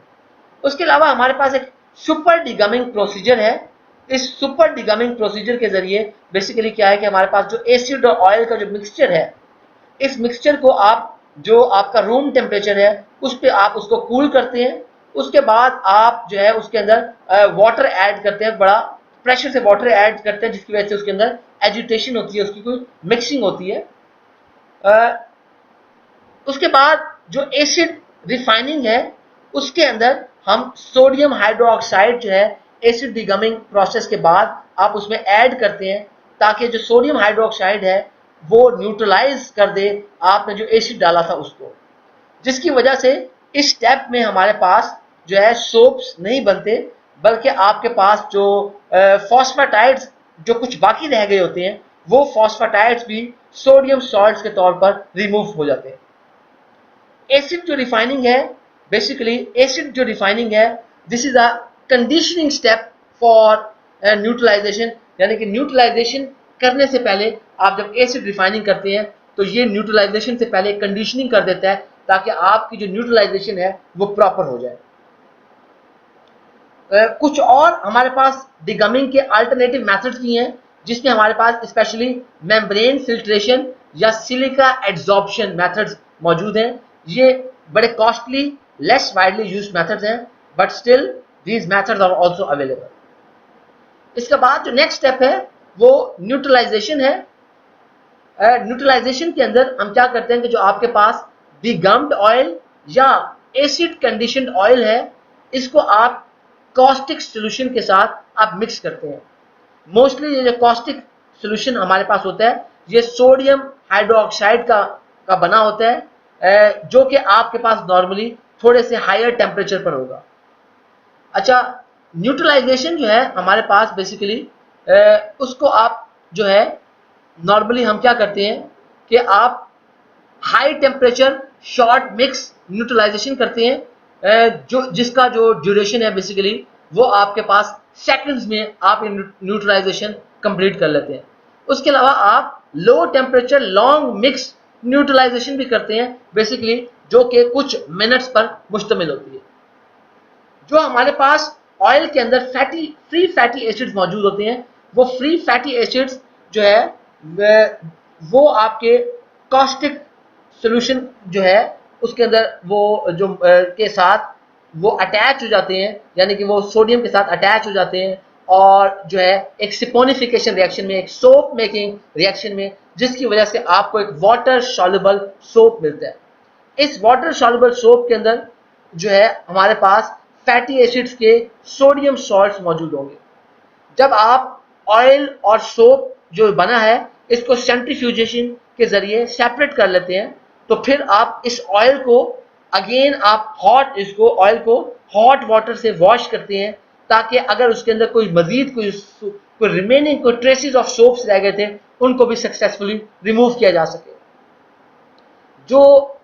उसके अलावा हमारे पास एक सुपर डिगमिंग प्रोसीजर है। इस सुपर डिगमिंग प्रोसीजर के जरिए बेसिकली क्या है कि हमारे पास जो एसिड और ऑयल का जो मिक्सचर है, इस मिक्सचर को आप जो आपका रूम टेम्परेचर है उस पर आप उसको कूल करते हैं। उसके बाद आप जो है उसके अंदर वाटर ऐड करते हैं, बड़ा प्रेशर से वाटर ऐड करते हैं, जिसकी वजह से उसके अंदर एजिटेशन होती है, उसकी कोई मिक्सिंग होती है। उसके बाद जो एसिड रिफाइनिंग है उसके अंदर हम सोडियम हाइड्रोक्साइड जो है एसिड डिगमिंग प्रोसेस के बाद आप उसमें ऐड करते हैं, ताकि जो सोडियम हाइड्रोक्साइड है वो न्यूट्रलाइज कर दे आपने जो एसिड डाला था उसको, जिसकी वजह से इस स्टेप में हमारे पास जो है सोप्स नहीं बनते, बल्कि आपके पास जो फॉस्फेटाइड्स जो कुछ बाकी रह गए होते हैं वो फॉस्फेटाइड्स भी सोडियम सॉल्ट्स के तौर पर रिमूव हो जाते हैं। एसिड जो रिफाइनिंग है, बेसिकली एसिड जो रिफाइनिंग है, this is a conditioning step for neutralization, यानी कि न्यूट्रलाइजेशन करने से पहले आप जब एसिड रिफाइनिंग करते हैं तो ये न्यूट्रलाइजेशन से पहले कंडीशनिंग कर देता है ताकि आपकी जो न्यूट्रलाइजेशन है वो प्रॉपर हो जाए। कुछ और हमारे पास डिगमिंग के अल्टरनेटिव मेथड्स भी हैं, जिसमें हमारे पास स्पेशली मेम्ब्रेन फिल्ट्रेशन या सिलिका एड्सॉर्प्शन मेथड्स मौजूद हैं। ये बड़े costly, less widely used methods हैं, but still these methods are also available. इसके बाद जो नेक्स्ट स्टेप है वो न्यूट्रलाइजेशन है। न्यूट्रलाइजेशन के अंदर हम क्या करते हैं कि जो आपके पास डिगम्ड ऑयल या एसिड कंडीशनड ऑयल है, इसको आप कॉस्टिक सोल्यूशन के साथ आप मिक्स करते हैं। मोस्टली ये जो कॉस्टिक सोल्यूशन हमारे पास होता है ये सोडियम हाइड्रोक्साइड का बना होता है, जो कि आपके पास नॉर्मली थोड़े से हायर टेम्परेचर पर होगा। अच्छा, न्यूट्रलाइजेशन जो है हमारे पास बेसिकली उसको आप जो है नॉर्मली हम क्या करते हैं कि आप high temperature short mix neutralization करते हैं, जिसका जो ड्यूरेशन है बेसिकली वो आपके पास सेकंड्स में आप न्यूट्रलाइजेशन कंप्लीट कर लेते हैं। उसके अलावा आप low temperature long mix neutralization भी करते हैं बेसिकली, जो कि कुछ मिनट्स पर मुश्तमिल होती है। जो हमारे पास ऑयल के अंदर फ्री फैटी एसिड्स मौजूद होते हैं, वो फ्री फैटी एसिड्स जो है वो आपके कॉस्टिक सोल्यूशन जो है उसके अंदर वो जो के साथ वो अटैच हो जाते हैं, यानी कि वो सोडियम के साथ अटैच हो जाते हैं और जो है एक सिपोनिफिकेशन रिएक्शन में, एक सोप मेकिंग रिएक्शन में, जिसकी वजह से आपको एक वाटर सॉल्युबल सोप मिलता है। इस वाटर सॉल्युबल सोप के अंदर जो है हमारे पास फैटी एसिड्स के सोडियम सॉल्ट्स मौजूद होंगे। जब आप ऑयल और सोप जो बना है इसको सेंट्रीफ्यूजेशन के जरिए सेपरेट कर लेते हैं, तो फिर आप इस ऑयल को अगेन आप ऑयल को हॉट वाटर से वॉश करते हैं, ताकि अगर उसके अंदर कोई मजीद कोई रिमेनिंग कोई ट्रेसेस ऑफ सोप्स रह गए थे उनको भी सक्सेसफुली रिमूव किया जा सके। जो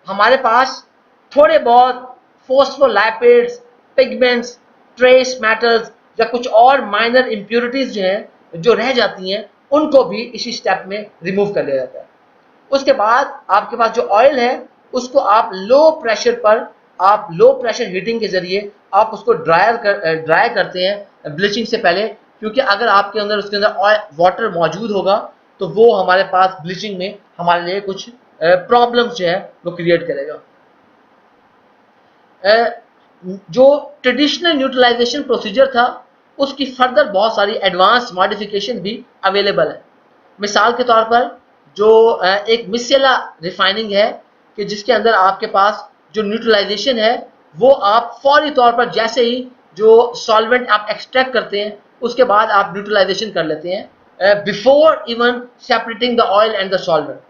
हमारे पास थोड़े बहुत फॉस्फोलाइपिड्स, पिगमेंट्स, ट्रेस मेटल्स या कुछ और माइनर इम्प्योरिटीज जो हैं जो रह जाती हैं उनको भी इसी स्टेप में रिमूव कर लिया जाता है। उसके बाद आपके पास जो ऑयल है उसको आप लो प्रेशर हीटिंग के जरिए आप उसको ड्राई करते हैं ब्लीचिंग से पहले, क्योंकि अगर आपके अंदर उसके अंदर वाटर मौजूद होगा तो वो हमारे पास ब्लीचिंग में हमारे लिए कुछ प्रॉब्लम्स जो है वो क्रिएट करेगा। जो ट्रेडिशनल न्यूट्रलाइजेशन प्रोसीजर था उसकी फर्दर बहुत सारी एडवांस मॉडिफिकेशन भी अवेलेबल है। मिसाल के तौर पर जो एक मिसेला रिफाइनिंग है कि जिसके अंदर आपके पास जो न्यूट्रलाइजेशन है वो आप फौरी तौर पर जैसे ही जो सॉल्वेंट आप एक्सट्रैक्ट करते हैं उसके बाद आप न्यूट्रलाइजेशन कर लेते हैं before even separating the oil and the solvent.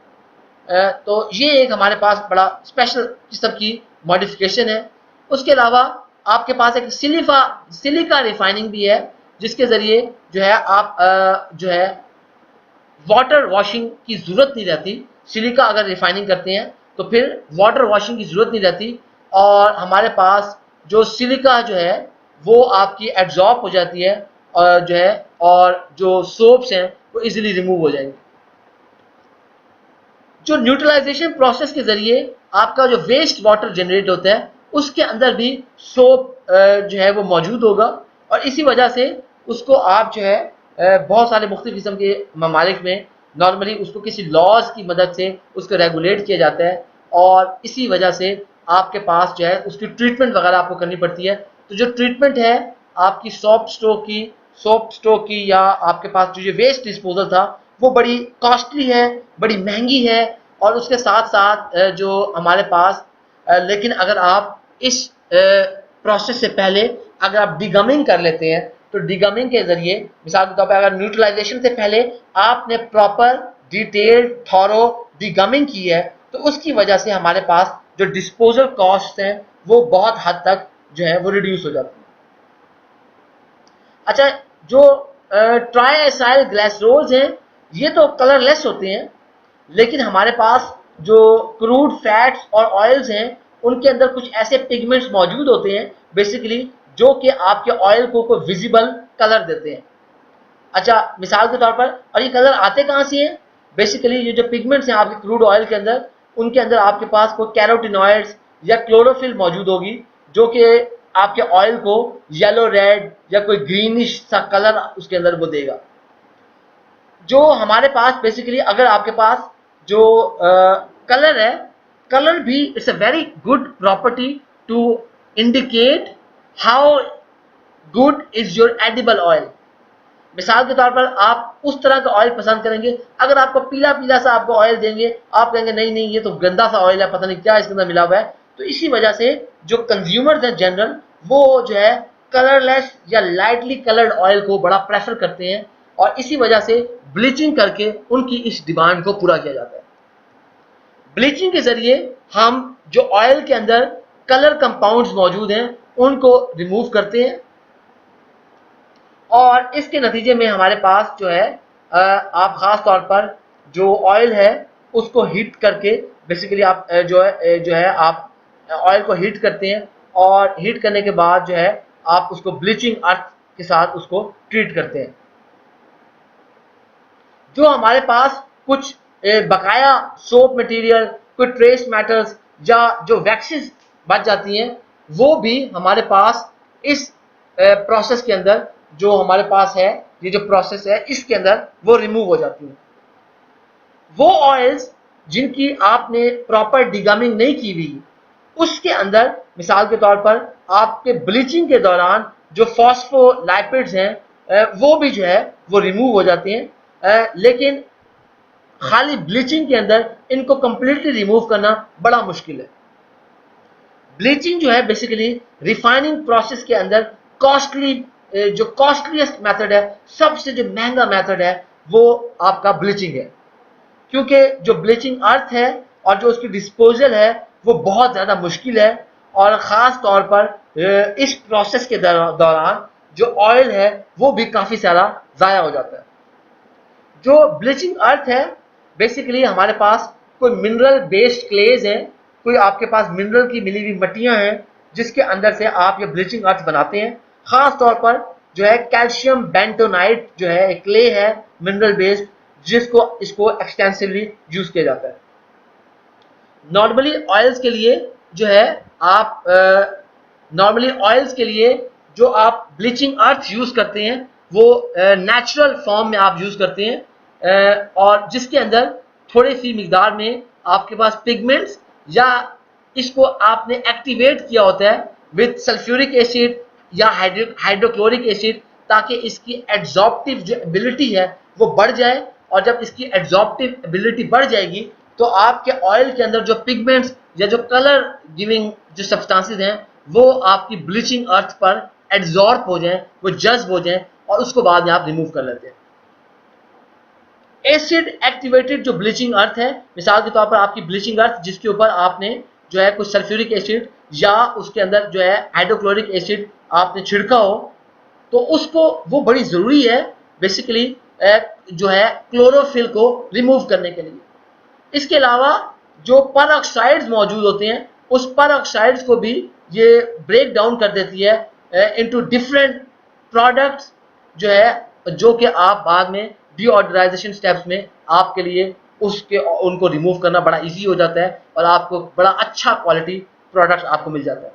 तो ये एक हमारे पास बड़ा स्पेशल किस्म की मॉडिफिकेशन है। उसके अलावा आपके पास एक सिलिका रिफाइनिंग भी है, जिसके ज़रिए जो है आप जो है वाटर वॉशिंग की ज़रूरत नहीं रहती। सिलिका अगर रिफाइनिंग करते हैं तो फिर वाटर वॉशिंग की ज़रूरत नहीं रहती और हमारे पास जो सिलिका जो है वो आपकी एब्जॉर्ब हो जाती है और जो है और जो सोप्स हैं वो इजीली रिमूव हो जाएंगे। जो न्यूट्रलाइजेशन प्रोसेस के जरिए आपका जो वेस्ट वाटर जनरेट होता है उसके अंदर भी सोप जो है वो मौजूद होगा और इसी वजह से उसको आप जो है बहुत सारे मुख्तलिफ किस्म के ममालिक में नॉर्मली उसको किसी लॉज की मदद से उसको रेगुलेट किया जाता है और इसी वजह से आपके पास जो है उसकी ट्रीटमेंट वगैरह आपको करनी पड़ती है। तो जो ट्रीटमेंट है आपकी सोप स्टोक की या आपके पास जो ये वेस्ट डिस्पोजल था वो बड़ी कॉस्टली है, बड़ी महंगी है और उसके साथ साथ जो हमारे पास लेकिन अगर आप इस प्रोसेस से पहले अगर आप डिगमिंग कर लेते हैं तो डिगमिंग के जरिए मिसाल के तौर पर अगर न्यूट्रलाइजेशन से पहले आपने प्रॉपर डिटेल्ड थॉरो डिगमिंग की है तो उसकी वजह से हमारे पास जो डिस्पोजल कॉस्ट हैं वो बहुत हद तक जो है वो रिड्यूस हो जाती है। अच्छा, जो ट्राई एसाइल ग्लाइसरोल्स हैं ये तो कलरलेस होते हैं, लेकिन हमारे पास जो क्रूड फैट्स और ऑयल्स हैं उनके अंदर कुछ ऐसे पिगमेंट्स मौजूद होते हैं बेसिकली जो कि आपके ऑयल को विजिबल कलर देते हैं। अच्छा, मिसाल के तौर पर और ये कलर आते कहाँ से हैं? बेसिकली ये जो पिगमेंट्स हैं आपके क्रूड ऑयल के अंदर उनके अंदर आपके पास कोई कैरोटिनॉइड्स या क्लोरोफिल मौजूद होगी जो कि आपके ऑयल को येलो रेड या कोई ग्रीनिश सा कलर उसके अंदर वो देगा। जो हमारे पास बेसिकली अगर आपके पास जो कलर है, कलर भी it's a very good property to indicate how good is your edible oil. मिसाल के तौर पर आप उस तरह का ऑयल पसंद करेंगे, अगर आपको पीला पीला सा आपको ऑयल देंगे आप कहेंगे नहीं नहीं ये तो गंदा सा ऑयल है, पता नहीं क्या इसके अंदर मिला हुआ है। तो इसी वजह से जो कंज्यूमर्स हैं जनरल वो जो है कलरलेस या लाइटली कलर्ड ऑयल को बड़ा प्रेफर करते हैं और इसी वजह से ब्लीचिंग करके उनकी इस डिमांड को पूरा किया जाता है। ब्लीचिंग के जरिए हम जो ऑयल के अंदर कलर कंपाउंड्स मौजूद हैं उनको रिमूव करते हैं और इसके नतीजे में हमारे पास जो है आप ख़ास तौर पर जो ऑयल है उसको हीट करके बेसिकली आप जो है आप ऑयल को हीट करते हैं और हीट करने के बाद जो है आप उसको ब्लीचिंग अर्थ के साथ उसको ट्रीट करते हैं। जो हमारे पास कुछ बकाया सोप मटेरियल, कुछ ट्रेस मेटल्स या जो वैक्सेस बच जाती हैं वो भी हमारे पास इस प्रोसेस के अंदर जो हमारे पास है, ये जो प्रोसेस है इसके अंदर वो रिमूव हो जाती हैं। वो ऑयल्स जिनकी आपने प्रॉपर डिगमिंग नहीं की हुई, उसके अंदर मिसाल के तौर पर आपके ब्लीचिंग के दौरान जो फॉस्फोलाइपिड्स हैं वो भी जो है वो रिमूव हो जाते हैं, लेकिन खाली ब्लीचिंग के अंदर इनको कंप्लीटली रिमूव करना बड़ा मुश्किल है। ब्लीचिंग जो है बेसिकली रिफाइनिंग प्रोसेस के अंदर कॉस्टली, जो कॉस्टलीस्ट मेथड है, सबसे जो महंगा मेथड है वो आपका ब्लीचिंग है, क्योंकि जो ब्लीचिंग अर्थ है और जो उसकी डिस्पोजल है वो बहुत ज़्यादा मुश्किल है, और ख़ास तौर पर इस प्रोसेस के दौरान जो ऑयल है वो भी काफ़ी सारा ज़ाया हो जाता है। जो ब्लीचिंग अर्थ है बेसिकली हमारे पास कोई मिनरल बेस्ड क्लेज हैं, कोई आपके पास मिनरल की मिली हुई मट्टियाँ हैं जिसके अंदर से आप ये ब्लीचिंग अर्थ बनाते हैं। ख़ास तौर पर जो है कैल्शियम बेंटोनाइट जो है एक क्ले है मिनरल बेस्ड, जिसको इसको एक्सटेंसिवली यूज़ किया जाता है। नॉर्मली ऑयल्स के लिए जो है आप नॉर्मली ऑयल्स के लिए जो आप ब्लीचिंग अर्थ यूज़ करते हैं वो नेचुरल फॉर्म में आप यूज़ करते हैं, और जिसके अंदर थोड़ी सी मिकदार में आपके पास पिगमेंट्स या इसको आपने एक्टिवेट किया होता है विद सल्फ्यूरिक एसिड या हाइड्रोक्लोरिक एसिड, ताकि इसकी एड्जॉर्प्टिव जो एबिलिटी है वो बढ़ जाए, और जब इसकी एड्जॉर्प्टिव एबिलिटी बढ़ जाएगी तो आपके ऑयल के अंदर जो पिगमेंट्स या जो कलर गिविंग जो सब्सटेंसेस हैं वो आपकी ब्लीचिंग अर्थ पर एड्जॉर्ब हो जाएं, वो जज्ब हो जाएं, और उसको बाद में आप रिमूव कर लेते हैं। एसिड एक्टिवेटेड जो ब्लीचिंग अर्थ है, मिसाल के तौर पर आपकी ब्लीचिंग अर्थ जिसके ऊपर आपने जो है कुछ सल्फ्यूरिक एसिड या उसके अंदर जो है हाइड्रोक्लोरिक एसिड आपने छिड़का हो, तो उसको वो बड़ी ज़रूरी है बेसिकली जो है क्लोरोफिल को रिमूव करने के लिए। इसके अलावा जो पर ऑक्साइड्स मौजूद होते हैं उस पर ऑक्साइड्स को भी ये ब्रेक डाउन कर देती है इनटू डिफरेंट प्रोडक्ट्स, जो है जो कि आप बाद में डीऑडराइजेशन स्टेप्स में आपके लिए उसके उनको रिमूव करना बड़ा इजी हो जाता है, और आपको बड़ा अच्छा क्वालिटी प्रोडक्ट आपको मिल जाता है।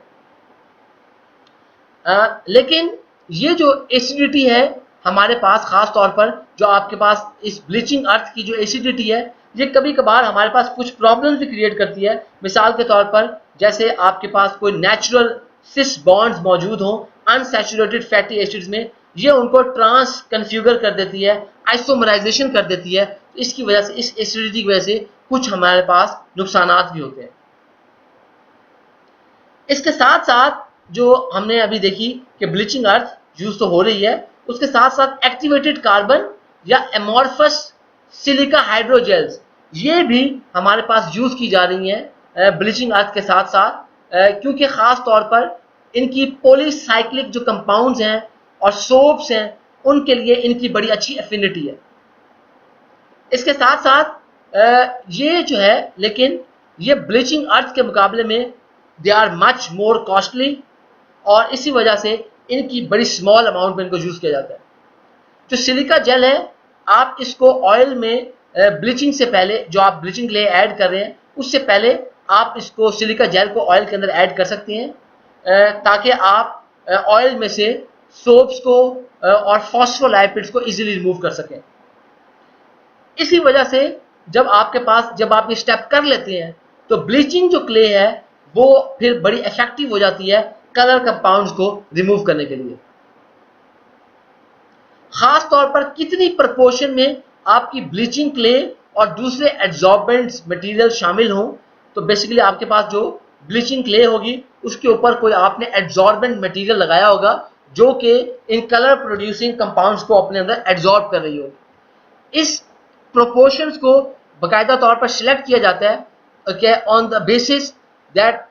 लेकिन ये जो एसिडिटी है हमारे पास, ख़ास तौर पर जो आपके पास इस ब्लीचिंग अर्थ की जो एसिडिटी है, ये कभी कभार हमारे पास कुछ प्रॉब्लम्स भी क्रिएट करती है। मिसाल के तौर पर जैसे आपके पास कोई नेचुरल सिस बॉन्ड्स मौजूद हों अनसैचुरेटेड फैटी एसिड्स में, ये उनको ट्रांस कन्फ्यूगर कर देती है, आइसोमराइजेशन कर देती है। इसकी वजह से, इस एसिडिटी की वजह से कुछ हमारे पास नुकसान भी होते हैं। इसके साथ साथ जो हमने अभी देखी कि ब्लीचिंग अर्थ यूज तो हो रही है, उसके साथ साथ एक्टिवेटेड कार्बन या एमॉर्फस सिलिका हाइड्रोजेल्स ये भी हमारे पास यूज की जा रही हैं ब्लीचिंग अर्थ के साथ साथ, क्योंकि ख़ास तौर पर इनकी पॉलीसाइक्लिक जो कंपाउंड्स हैं और सोप्स हैं उनके लिए इनकी बड़ी अच्छी एफिनिटी है। इसके साथ साथ ये जो है, लेकिन ये ब्लीचिंग अर्थ के मुकाबले में they are much more costly, और इसी वजह से इनकी बड़ी स्मॉल अमाउंट में इनको यूज़ किया जाता है। जो सिलिका जेल है, आप इसको ऑयल में ब्लीचिंग से पहले, जो आप ब्लीचिंग के लिए ऐड कर रहे हैं उससे पहले आप इसको सिलिका जेल को ऑयल के अंदर ऐड कर सकते हैं, ताकि आप ऑयल में से सोप्स को और फॉस्फोलाइपिड्स को इजीली रिमूव कर सकें। इसी वजह से जब आप ये स्टेप कर लेते हैं तो ब्लीचिंग जो क्ले है वो फिर बड़ी इफेक्टिव हो जाती है कलर कंपाउंड्स को रिमूव करने के लिए। खास तौर पर कितनी प्रपोर्शन में आपकी ब्लीचिंग क्ले और दूसरे एड्जॉर्बेंट्स मटेरियल शामिल हों, तो बेसिकली आपके पास जो ब्लीचिंग क्ले होगी उसके ऊपर कोई आपने एड्जॉर्बेंट मटेरियल लगाया होगा जो कि इन कलर प्रोड्यूसिंग कंपाउंड्स को अपने अंदर एड्जॉर्ब कर रही होगी। इस प्रोपोर्शंस को बाकायदा तौर पर सिलेक्ट किया जाता है ऑन द बेसिस दैट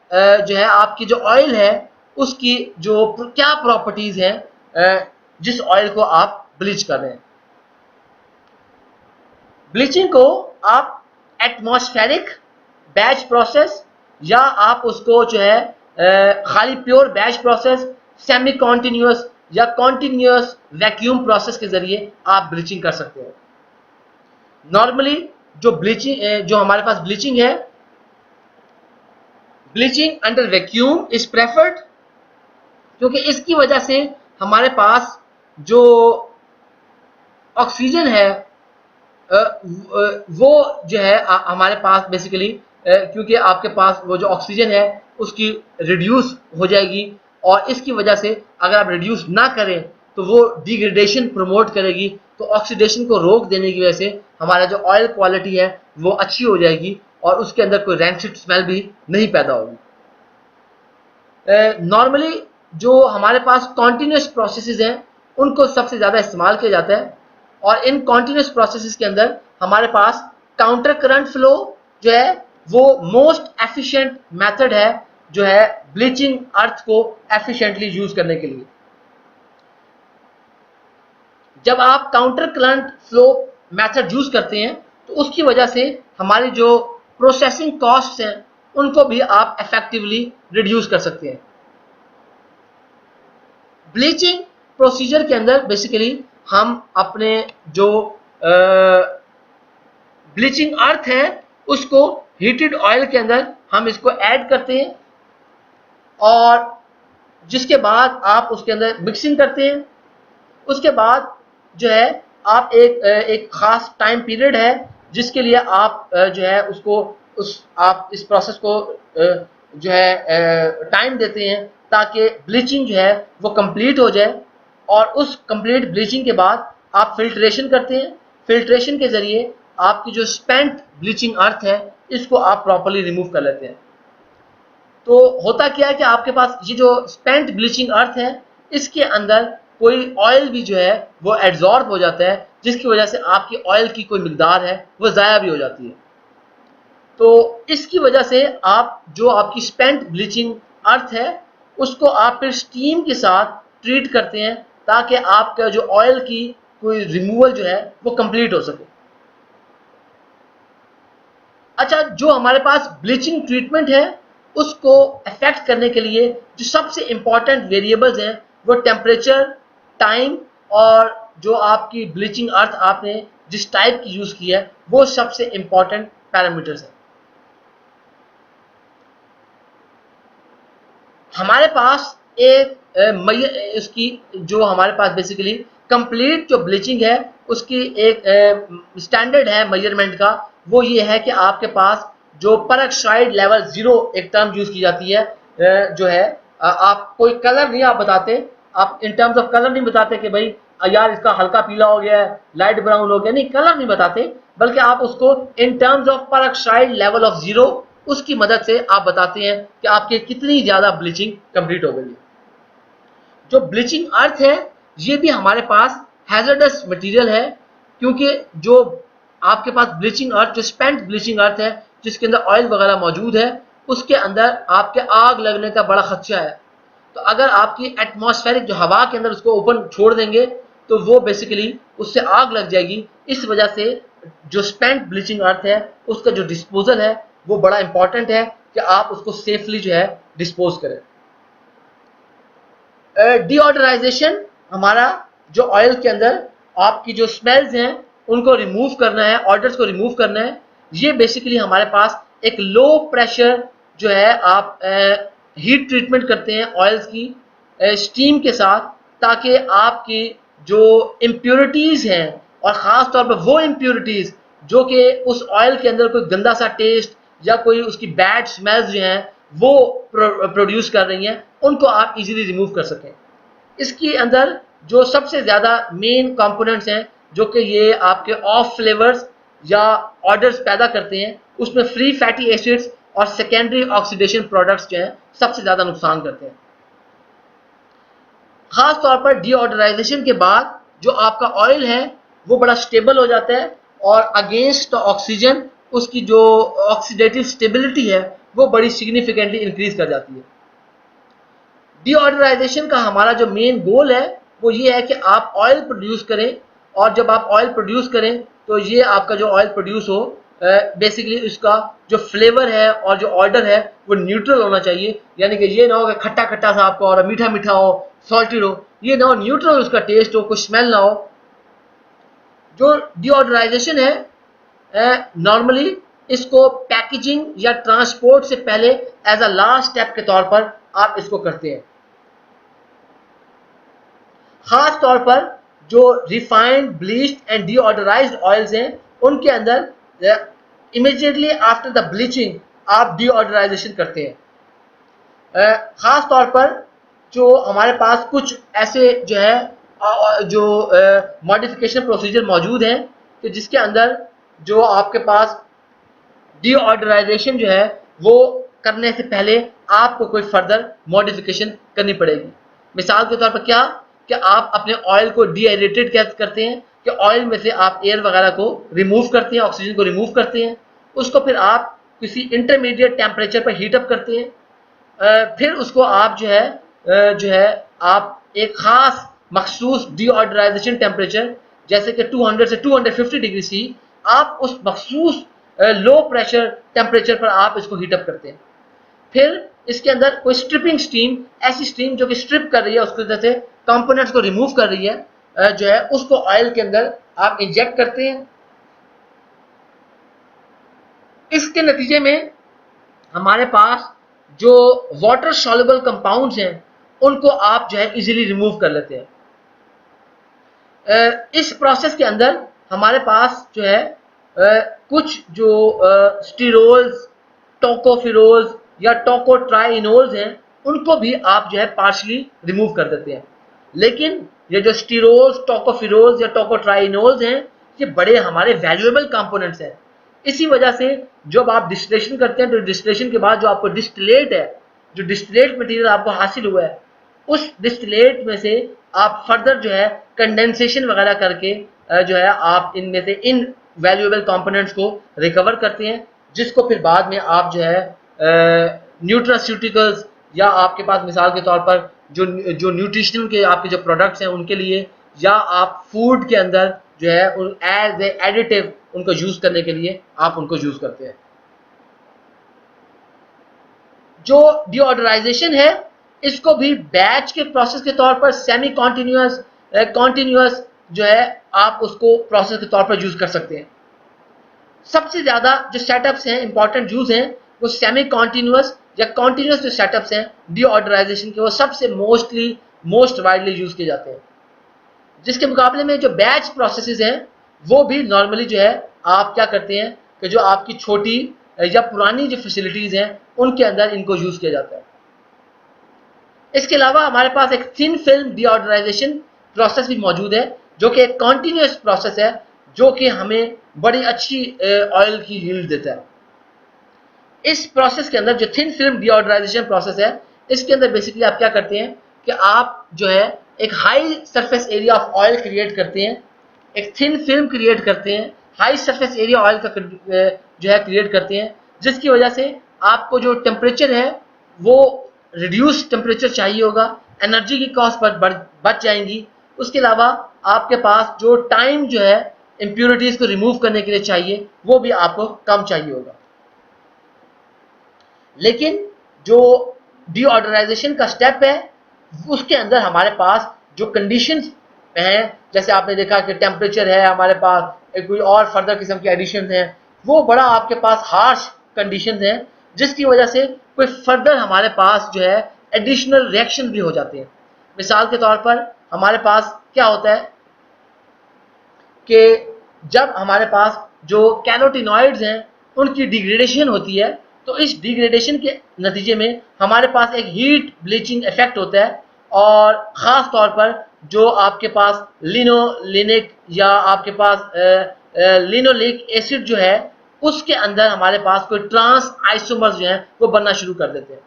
जो है आपकी जो ऑयल है उसकी जो क्या प्रॉपर्टीज हैं जिस ऑयल को आप ब्लीच कर रहे हैं। ब्लीचिंग को आप एटमॉस्फेरिक बैच प्रोसेस या आप उसको जो है खाली pure batch process, semi continuous या कॉन्टिन्यूस वैक्यूम प्रोसेस के जरिए आप ब्लीचिंग कर सकते हैं। नॉर्मली जो हमारे पास ब्लीचिंग है, bleaching under vacuum is preferred, क्योंकि इसकी वजह से हमारे पास जो ऑक्सीजन है वो जो है हमारे पास बेसिकली क्योंकि आपके पास वो जो ऑक्सीजन है उसकी रिड्यूस हो जाएगी, और इसकी वजह से अगर आप रिड्यूस ना करें तो वो डिग्रेडेशन प्रमोट करेगी, तो ऑक्सीडेशन को रोक देने की वजह से हमारा जो ऑयल क्वालिटी है वो अच्छी हो जाएगी और उसके अंदर कोई रैंसिड स्मेल भी नहीं पैदा होगी। नॉर्मली जो हमारे पास कॉन्टिन्यूस प्रोसेसेस हैं उनको सबसे ज़्यादा इस्तेमाल किया जाता है, और इन कॉन्टिन्यूस प्रोसेसेस के अंदर हमारे पास काउंटर करंट फ्लो जो है वो मोस्ट एफिशिएंट मेथड है जो है ब्लीचिंग अर्थ को एफिशिएंटली यूज करने के लिए। जब आप counter current flow method use करते हैं तो उसकी वजह से हमारी जो प्रोसेसिंग कॉस्ट्स हैं उनको भी आप इफेक्टिवली रिड्यूस कर सकते हैं। ब्लीचिंग प्रोसीजर के अंदर बेसिकली हम अपने जो ब्लीचिंग अर्थ है उसको हीटेड ऑयल के अंदर हम इसको ऐड करते हैं, और जिसके बाद आप उसके अंदर मिक्सिंग करते हैं। उसके बाद जो है आप एक खास टाइम पीरियड है जिसके लिए आप जो है उसको आप इस प्रोसेस को जो है टाइम देते हैं ताकि ब्लीचिंग जो है वो कंप्लीट हो जाए, और उस कंप्लीट ब्लीचिंग के बाद आप फिल्ट्रेशन करते हैं। फिल्ट्रेशन के जरिए आपकी जो स्पेंट ब्लीचिंग अर्थ है इसको आप प्रॉपर्ली रिमूव कर लेते हैं। तो होता क्या है कि आपके पास ये जो स्पेंट ब्लीचिंग अर्थ है इसके अंदर कोई ऑयल भी जो है वो एब्जॉर्ब हो जाता है, जिसकी वजह से आपकी ऑयल की कोई मिकदार है वो ज़ाया भी हो जाती है। तो इसकी वजह से आप जो आपकी स्पेंट ब्लीचिंग अर्थ है उसको आप फिर स्टीम के साथ ट्रीट करते हैं ताकि आपका जो ऑयल की कोई रिमूवल जो है वो कंप्लीट हो सके। अच्छा, जो हमारे पास ब्लीचिंग ट्रीटमेंट है उसको अफेक्ट करने के लिए जो सबसे इंपॉर्टेंट वेरिएबल्स हैं वो टेम्परेचर, टाइम और जो आपकी ब्लीचिंग अर्थ आपने जिस टाइप की यूज की है वो सबसे इंपॉर्टेंट पैरामीटर्स हैं। हमारे पास एक उसकी जो हमारे पास बेसिकली कंप्लीट जो ब्लीचिंग है उसकी एक स्टैंडर्ड है मेजरमेंट का, वो ये है कि आपके पास जो परऑक्साइड लेवल 0 एक टर्म यूज की जाती है, जो है आप कोई कलर नहीं आप बताते, आप इन टर्म्स ऑफ कलर नहीं बताते कि भाई यार इसका हल्का पीला हो गया है, लाइट ब्राउन हो गया, नहीं कलर नहीं बताते, बल्कि आप उसको in terms of peroxide level of 0 उसकी मदद से आप बताते हैं कि आपके कितनी ज्यादा ब्लीचिंग कंप्लीट हो गई है। जो ब्लीचिंग अर्थ है ये भी हमारे पास हैजर्डस मटेरियल है, क्योंकि जो आपके पास ब्लीचिंग अर्थ जो स्पेंट ब्लीचिंग अर्थ है जिसके अंदर ऑयल वगैरह मौजूद है उसके अंदर आपके आग लगने का बड़ा खदशा है। तो अगर आपकी एटमॉस्फेरिक जो हवा के अंदर उसको ओपन छोड़ देंगे तो वो बेसिकली उससे आग लग जाएगी। इस वजह से जो स्पेंट ब्लीचिंग अर्थ है उसका जो डिस्पोजल है वो बड़ा इंपॉर्टेंट है कि आप उसको सेफली जो है डिस्पोज करें। डीऑडराइजेशन हमारा जो ऑयल के अंदर आपकी जो स्मेल्स हैं उनको रिमूव करना है, ऑर्डर्स को रिमूव करना है। ये बेसिकली हमारे पास एक लो प्रेशर जो है आप हीट ट्रीटमेंट करते हैं ऑयल्स की स्टीम के साथ, ताकि आपकी जो इम्प्योरिटीज़ हैं और ख़ास तौर पर वो इम्प्योरिटीज़ जो कि उस ऑयल के अंदर कोई गंदा सा टेस्ट या कोई उसकी बैड स्मेल्स जो हैं वो प्रोड्यूस कर रही हैं उनको आप इजीली रिमूव कर सकें। इसके अंदर जो सबसे ज़्यादा मेन कंपोनेंट्स हैं जो कि ये आपके ऑफ फ्लेवर्स या ऑर्डर्स पैदा करते हैं उसमें फ्री फैटी एसिड्स और सेकेंडरी ऑक्सीडेशन प्रोडक्ट्स जो हैं सबसे ज़्यादा नुकसान करते हैं। ख़ास तौर पर डीऑडराइजेशन के बाद जो आपका ऑयल है वो बड़ा स्टेबल हो जाता है और अगेंस्ट ऑक्सीजन उसकी जो ऑक्सीडेटिव स्टेबिलिटी है वो बड़ी सिग्निफिकेंटली इंक्रीज कर जाती है। डीऑडराइजेशन का हमारा जो मेन गोल है वो ये है कि आप ऑयल प्रोड्यूस करें, और जब आप ऑयल प्रोड्यूस करें तो ये आपका जो ऑयल प्रोड्यूस हो बेसिकली उसका जो फ्लेवर है और जो ऑर्डर है वो न्यूट्रल होना चाहिए। यानी कि ये ना हो कि खट्टा खट्टा सा आपको और मीठा मीठा हो, सॉल्टेड हो, ये ना हो, न्यूट्रल उसका टेस्ट हो, कुछ स्मेल ना हो। जो डीऑडराइजेशन है नॉर्मली इसको पैकेजिंग या ट्रांसपोर्ट से पहले एज अ लास्ट स्टेप के तौर पर आप इसको करते हैं। खास तौर पर जो रिफाइंड, ब्लीच्ड एंड डीऑडराइज्ड ऑयल्स हैं उनके अंदर इमीडिएटली आफ्टर द ब्लीचिंग आप डीऑडराइजेशन करते हैं। ख़ास तौर पर जो हमारे पास कुछ ऐसे जो है जो मॉडिफिकेशन प्रोसीजर मौजूद हैं कि जिसके अंदर जो आपके पास डीऑडराइजेशन जो है वो करने से पहले आपको कोई फर्दर मॉडिफिकेशन करनी पड़ेगी। मिसाल के तौर पर क्या कि आप अपने ऑयल को डीहाइड्रेटेड कैसे करते हैं कि ऑयल में से आप एयर वगैरह को रिमूव करते हैं, ऑक्सीजन को रिमूव करते हैं, उसको फिर आप किसी इंटरमीडिएट टेम्परेचर पर हीटअप करते हैं, फिर उसको आप जो है आप एक ख़ास मखसूस डीऑडराइजेशन टेम्परेचर जैसे कि 200 से 250 डिग्री सी आप उस मखसूस लो प्रेशर टेम्परेचर पर आप इसको हीटअप करते हैं। फिर इसके अंदर कोई स्ट्रिपिंग स्टीम, ऐसी स्टीम जो कि स्ट्रिप कर रही है, उसकी वजह से कंपोनेंट्स को रिमूव कर रही है, जो है उसको ऑयल के अंदर आप इंजेक्ट करते हैं। इसके नतीजे में हमारे पास जो वाटर सॉल्युबल कंपाउंड्स हैं उनको आप जो है इजीली रिमूव कर लेते हैं। इस प्रोसेस के अंदर हमारे पास जो है कुछ जो स्टीरोल्स, टोकोफिरोल्स या टोकोट्राइनोल्स हैं उनको भी आप जो है पार्शली रिमूव कर देते हैं। लेकिन ये जो स्टीरोल्स, टोकोफिरोल्स या टोकोट्राइनोल्स हैं ये बड़े हमारे वैल्यूएबल कंपोनेंट्स हैं। इसी वजह से जब आप डिस्टिलेशन करते हैं तो डिस्टिलेशन के बाद जो आपको डिस्टिलेट है, जो डिस्टिलेट मटेरियल आपको हासिल हुआ है, उस डिस्टिलेट में से आप फर्दर जो है कंडेंसेशन वगैरह करके जो है आप इनमें से इन वैल्यूएबल कंपोनेंट्स को रिकवर करते हैं, जिसको फिर बाद में आप जो है न्यूट्रास्यूटिकल्स या आपके पास मिसाल के तौर पर जो न्यूट्रिशनल के आपके जो प्रोडक्ट्स हैं उनके लिए, या आप फूड के अंदर जो है एज ए एडिटिव उनको यूज़ करने के लिए आप उनको यूज़ करते हैं। जो डीऑडराइजेशन है इसको भी बैच के प्रोसेस के तौर पर सेमी कॉन्टिन्यूअस, कॉन्टिन्यूअस जो है आप उसको प्रोसेस के तौर पर यूज़ कर सकते हैं। सबसे ज़्यादा जो सेटअप्स हैं, इंपॉर्टेंट यूज़ हैं, वो सेमी कॉन्टिन्यूअस या कॉन्टिन्यूअस जो सेटअप्स हैं डीऑडराइजेशन के, वो सबसे मोस्ट वाइडली यूज़ किए जाते हैं। जिसके मुकाबले में जो बैच प्रोसेसेस हैं वो भी नॉर्मली जो है आप क्या करते हैं कि जो आपकी छोटी या पुरानी जो फैसिलिटीज़ हैं उनके अंदर इनको यूज़ किया जाता है। इसके अलावा हमारे पास एक थिन फिल्म डीऑडराइजेशन प्रोसेस भी मौजूद है जो कि एक कॉन्टिन्यूअस प्रोसेस है जो कि हमें बड़ी अच्छी ऑयल की यील्ड देता है। इस प्रोसेस के अंदर जो थिन फिल्म डीऑडराइजेशन प्रोसेस है इसके अंदर बेसिकली आप क्या करते हैं कि आप जो है एक high surface area of oil create करते हैं, एक थिन फिल्म क्रिएट करते हैं, हाई सरफेस एरिया ऑयल का जो है क्रिएट करते हैं, जिसकी वजह से आपको जो टेम्परेचर है वो रिड्यूस टेम्परेचर चाहिए होगा, एनर्जी की कॉस्ट पर बच जाएंगी। उसके अलावा आपके पास जो टाइम जो है इम्प्योरिटीज़ को रिमूव करने के लिए चाहिए वो भी आपको कम चाहिए होगा। लेकिन जो डीऑडराइजेशन का स्टेप है उसके अंदर हमारे पास जो कंडीशंस हैं, जैसे आपने देखा कि टेम्परेचर है, हमारे पास एक कोई और फर्दर किस्म के एडिशंस हैं, वो बड़ा आपके पास हार्श कंडीशंस हैं, जिसकी वजह से कोई फर्दर हमारे पास जो है एडिशनल रिएक्शन भी हो जाते हैं। मिसाल के तौर पर हमारे पास क्या होता है कि जब हमारे पास जो कैरोटिनॉइड्स हैं उनकी डिग्रेडेशन होती है तो इस डिग्रेडेशन के नतीजे में हमारे पास एक हीट ब्लीचिंग इफेक्ट होता है, और ख़ास तौर पर जो आपके पास लिनोलिनिक या आपके पास लिनोलिक एसिड जो है उसके अंदर हमारे पास कोई ट्रांस आइसोमर्स जो हैं वो बनना शुरू कर देते हैं।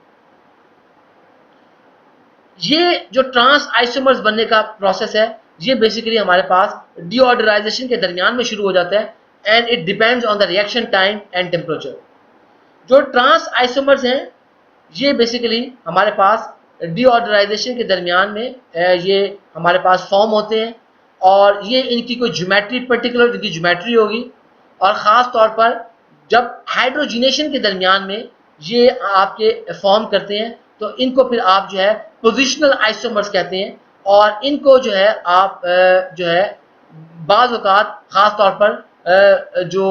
ये जो ट्रांस आइसोमर्स बनने का प्रोसेस है ये बेसिकली हमारे पास डीऑडराइजेशन के दरमियान में शुरू हो जाता है, and it depends on the reaction time and temperature. जो ट्रांस आइसोमर्स हैं ये बेसिकली हमारे पास डीऑडराइजेशन के दरमियान में ये हमारे पास फॉर्म होते हैं, और ये इनकी कोई ज्योमेट्री, पर्टिकुलर इनकी ज्योमेट्री होगी, और ख़ास तौर पर जब हाइड्रोजिनेशन के दरमियान में ये आपके फॉर्म करते हैं तो इनको फिर आप जो है पोजिशनल आइसोमर्स कहते हैं, और इनको जो है आप जो है बाज़ औक़ात ख़ास तौर पर जो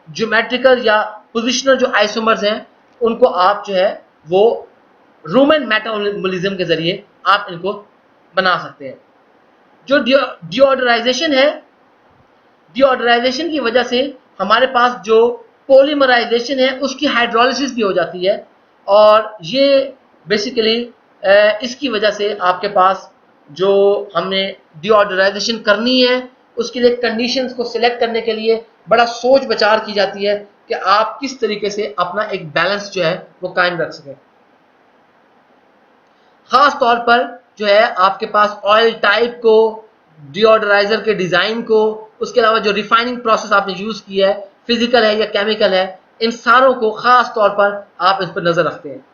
ज्योमेट्रिकल या पोजिशनल जो आइसोमर्स हैं उनको आप जो है वो रूमन मेटाबॉलिज्म के ज़रिए आप इनको बना सकते हैं। जो डीऑडराइजेशन है डिओडराइजेशन की वजह से हमारे पास जो पॉलीमराइजेशन है उसकी हाइड्रोलिसिस भी हो जाती है, और ये बेसिकली इसकी वजह से आपके पास जो हमने डिओडराइजेशन करनी है उसके लिए कंडीशंस को सिलेक्ट करने के लिए बड़ा सोच विचार की जाती है कि आप किस तरीके से अपना एक बैलेंस जो है वो कायम रख सकें। खास तौर पर जो है आपके पास ऑयल टाइप को, डिओडराइजर के डिजाइन को, उसके अलावा जो रिफाइनिंग प्रोसेस आपने यूज किया है, फिजिकल है या केमिकल है, इन सारों को खास तौर पर आप इस पर नजर रखते हैं।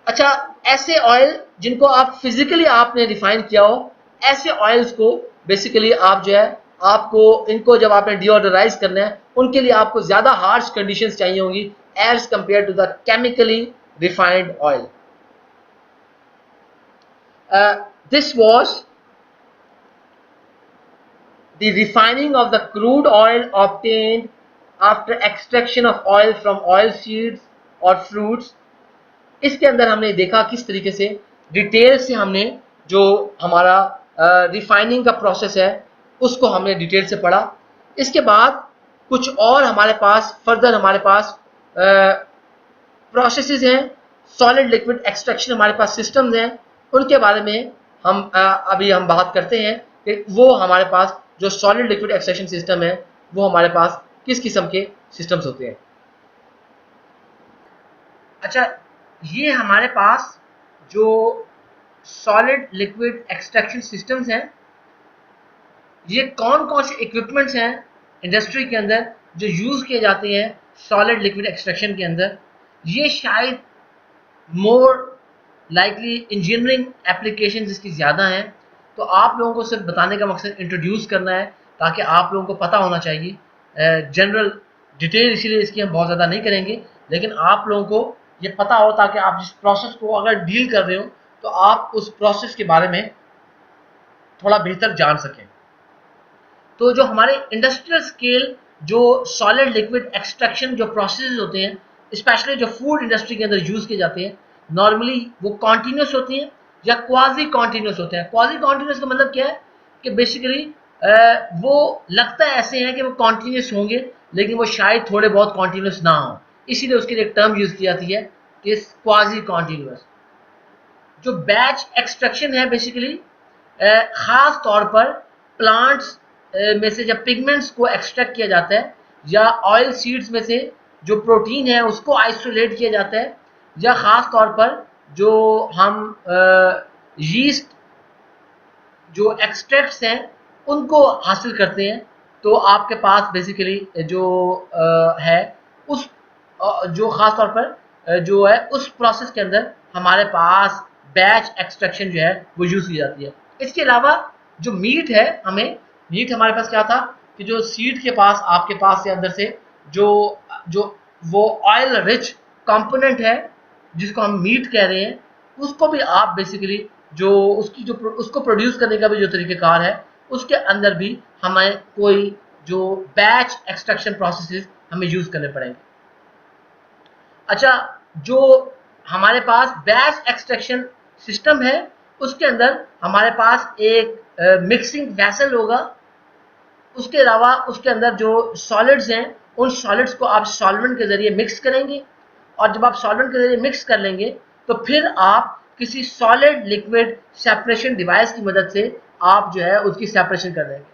अच्छा, ऐसे ऑयल जिनको आप फिजिकली आपने रिफाइन किया हो, ऐसे ऑयल्स को बेसिकली आप जो है आपको इनको जब आपने डिओडराइज करना है उनके लिए आपको ज्यादा हार्श कंडीशंस चाहिए होंगी as compared to the chemically refined oil. This was the refining of the crude oil obtained after extraction of oil from oil seeds or fruits। इसके अंदर हमने देखा किस तरीके से डिटेल से हमने जो हमारा रिफाइनिंग का प्रोसेस है उसको हमने डिटेल से पढ़ा। इसके बाद कुछ और हमारे पास फर्दर हमारे पास प्रोसेसेस हैं, सॉलिड लिक्विड एक्सट्रैक्शन हमारे पास सिस्टम्स हैं, उनके बारे में हम अभी हम बात करते हैं कि वो हमारे पास जो सॉलिड लिक्विड एक्सट्रैक्शन सिस्टम है वो हमारे पास किस किस्म के सिस्टम्स होते हैं। अच्छा, ये हमारे पास जो सॉलिड लिक्विड एक्सट्रैक्शन सिस्टम्स हैं, ये कौन कौन से इक्विपमेंट्स हैं इंडस्ट्री के अंदर जो यूज़ किए जाते हैं सॉलिड लिक्विड एक्सट्रैक्शन के अंदर। ये शायद मोर लाइकली इंजीनियरिंग एप्लीकेशन इसकी ज़्यादा हैं, तो आप लोगों को सिर्फ बताने का मकसद इंट्रोड्यूस करना है ताकि आप लोगों को पता होना चाहिए। जनरल डिटेल इसीलिए इसकी हम बहुत ज़्यादा नहीं करेंगे, लेकिन आप लोगों को ये पता हो ताकि आप जिस प्रोसेस को अगर डील कर रहे हो तो आप उस प्रोसेस के बारे में थोड़ा बेहतर जान सकें। तो जो हमारे इंडस्ट्रियल स्केल जो सॉलिड लिक्विड एक्सट्रैक्शन जो प्रोसेस होते हैं, स्पेशली जो फूड इंडस्ट्री के अंदर यूज़ किए जाते हैं, नॉर्मली वो कॉन्टीन्यूस होती हैं या क्वाजी कॉन्टीन्यूस होते हैं। क्वाजी कॉन्टीन्यूस का मतलब क्या है कि बेसिकली वो लगता है ऐसे हैं कि वो कॉन्टीन्यूस होंगे लेकिन वो शायद थोड़े बहुत कॉन्टीन्यूस ना हो, इसीलिए उसके लिए एक टर्म यूज़ की जाती है कि क्वाजी कॉन्टीन्यूस। जो बैच एक्सट्रैक्शन है बेसिकली ख़ास तौर पर प्लांट्स में से जब पिगमेंट्स को एक्सट्रैक्ट किया जाता है या ऑयल सीड्स में से जो प्रोटीन है उसको आइसोलेट किया जाता है, या ख़ास तौर पर जो हम यीस्ट जो एक्सट्रैक्ट्स हैं उनको हासिल करते हैं, तो आपके पास बेसिकली जो है उस जो ख़ास तौर पर जो है उस प्रोसेस के अंदर हमारे पास बैच एक्सट्रैक्शन जो है वो यूज़ की जाती है। इसके अलावा जो मीट है, मीट हमारे पास क्या था कि जो सीड के पास आपके पास से अंदर से जो जो वो ऑयल रिच कंपोनेंट है जिसको हम मीट कह रहे हैं, उसको भी आप बेसिकली जो उसकी जो उसको प्रोड्यूस करने का भी जो तरीक़ेकार है उसके अंदर भी हमें कोई जो बैच एक्सट्रैक्शन प्रोसेसेस हमें यूज़ करने पड़ेंगे। अच्छा, जो हमारे पास बैच एक्सट्रैक्शन सिस्टम है उसके अंदर हमारे पास एक मिक्सिंग वैसल होगा, उसके अलावा उसके अंदर जो सॉलिड्स हैं उन सॉलिड्स को आप सॉल्वेंट के ज़रिए मिक्स करेंगे, और जब आप सॉल्वेंट के ज़रिए मिक्स कर लेंगे तो फिर आप किसी सॉलिड लिक्विड सेपरेशन डिवाइस की मदद से आप जो है उसकी सेपरेशन कर देंगे।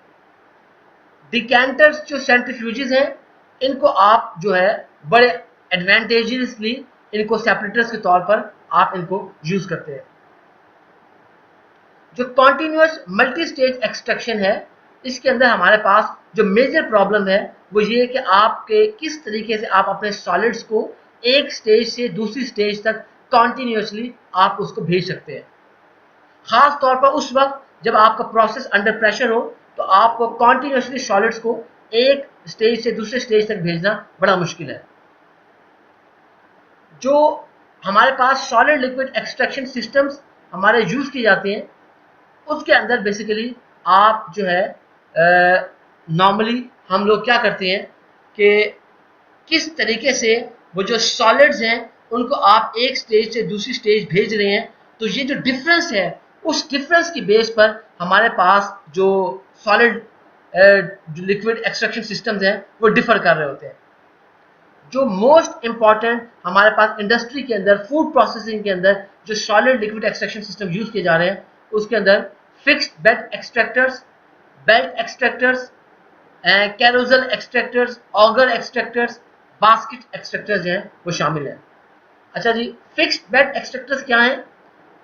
डिकेंटर्स जो सेंट्रीफ्यूजेस हैं इनको आप जो है बड़े एडवांटेजसली इनको सेपरेटर्स के तौर पर आप इनको यूज़ करते हैं। जो कॉन्टीन्यूस मल्टी स्टेज एक्सट्रैक्शन है इसके अंदर हमारे पास जो मेजर प्रॉब्लम है वो ये है कि आपके किस तरीके से आप अपने सॉलिड्स को एक स्टेज से दूसरी स्टेज तक कॉन्टीन्यूसली आप उसको भेज सकते हैं। ख़ास तौर पर उस वक्त जब आपका प्रोसेस अंडर प्रेशर हो तो आपको कॉन्टीन्यूसली सॉलिड्स को एक स्टेज से दूसरे स्टेज तक भेजना बड़ा मुश्किल है। जो हमारे पास सॉलिड लिक्विड एक्सट्रैक्शन सिस्टम्स हमारे यूज़ किए जाते हैं उसके अंदर बेसिकली आप जो है नॉर्मली हम लोग क्या करते हैं कि किस तरीके से वो जो सॉलिड्स हैं उनको आप एक स्टेज से दूसरी स्टेज भेज रहे हैं, तो ये जो डिफरेंस है उस डिफरेंस की बेस पर हमारे पास जो सॉलिड जो लिक्विड एक्सट्रैक्शन सिस्टम्स हैं वो डिफर कर रहे होते हैं। जो मोस्ट इंपॉर्टेंट हमारे पास इंडस्ट्री के अंदर, फूड प्रोसेसिंग के अंदर जो solid liquid extraction system use किए जा रहे हैं, उसके अंदर fixed bed extractors, belt extractors, carousel extractors, auger extractors, basket extractors हैं वो शामिल हैं। अच्छा जी, फिक्स्ड बेड एक्सट्रैक्टर्स क्या हैं?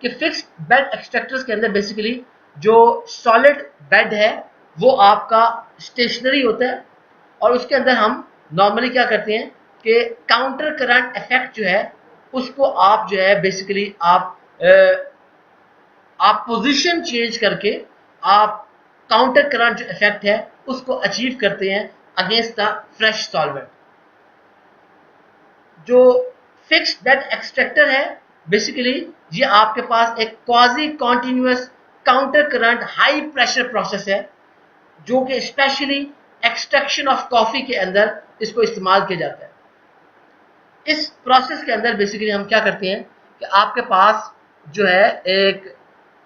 कि फिक्स्ड बेड एक्सट्रैक्टर्स के अंदर बेसिकली जो सॉलिड बेड है वो आपका स्टेशनरी होता है, और उसके अंदर हम नॉर्मली क्या करते हैं कि काउंटर करंट इफेक्ट जो है उसको आप जो है बेसिकली आप पोजीशन चेंज करके आप काउंटर करंट जो इफेक्ट है उसको अचीव करते हैं अगेंस्ट द फ्रेश सॉल्वेंट। जो फिक्स्ड बेड एक्सट्रैक्टर है बेसिकली ये आपके पास एक quasi continuous counter current high pressure process है, जो कि स्पेशली एक्सट्रैक्शन ऑफ कॉफी के अंदर इसको इस्तेमाल किया जाता है। इस प्रोसेस के अंदर बेसिकली हम क्या करते हैं कि आपके पास जो है एक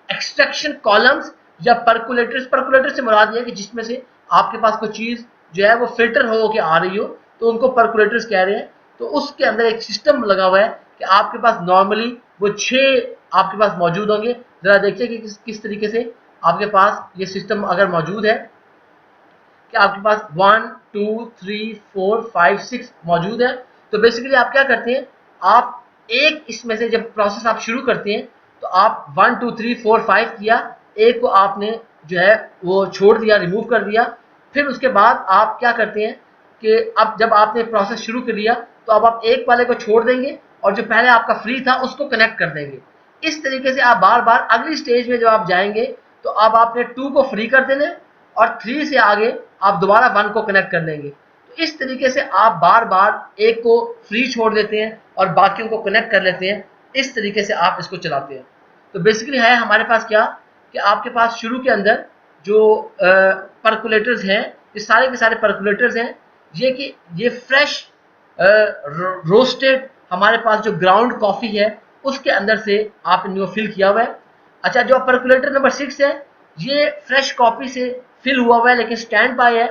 एक्सट्रैक्शन कॉलम्स या परकुलेटर्स, परकुलेटर से मुराद है कि जिसमें से आपके पास कोई चीज जो है वो फिल्टर हो के आ रही हो, तो उनको परकुलेटर्स कह रहे हैं। तो उसके अंदर एक सिस्टम लगा हुआ है कि आपके पास नॉर्मली वो 6 आपके पास मौजूद होंगे। जरा देखिए कि किस तरीके से आपके पास ये सिस्टम अगर मौजूद है कि आपके पास 1 2 3 4 5 6 मौजूद है। तो बेसिकली आप क्या करते हैं, आप एक इसमें से जब प्रोसेस आप शुरू करते हैं तो आप 1 2 3 4 5 किया, एक को आपने जो है वो छोड़ दिया, रिमूव कर दिया। फिर उसके बाद आप क्या करते हैं कि अब जब आपने प्रोसेस शुरू कर लिया तो अब आप एक वाले को छोड़ देंगे और जो पहले आपका फ्री था उसको कनेक्ट कर देंगे। इस तरीके से आप बार बार अगली स्टेज में जब आप जाएंगे तो अब आपने 2 को फ्री कर देना और 3 से आगे आप दोबारा 1 को कनेक्ट कर देंगे। तो इस तरीके से आप बार बार एक को फ्री छोड़ देते हैं और बाकियों को कनेक्ट कर लेते हैं। इस तरीके से आप इसको चलाते हैं। तो बेसिकली है हमारे पास क्या कि आपके पास शुरू के अंदर जो परकुलेटर्स हैं, ये सारे के सारे परकुलेटर्स हैं, ये कि ये फ्रेश रोस्टेड हमारे पास जो ग्राउंड कॉफ़ी है उसके अंदर से आप इनको फिल किया हुआ है। अच्छा, जो परकुलेटर नंबर 6 है ये फ्रेश कॉफ़ी से फिल हुआ हुआ है लेकिन स्टैंड बाय है।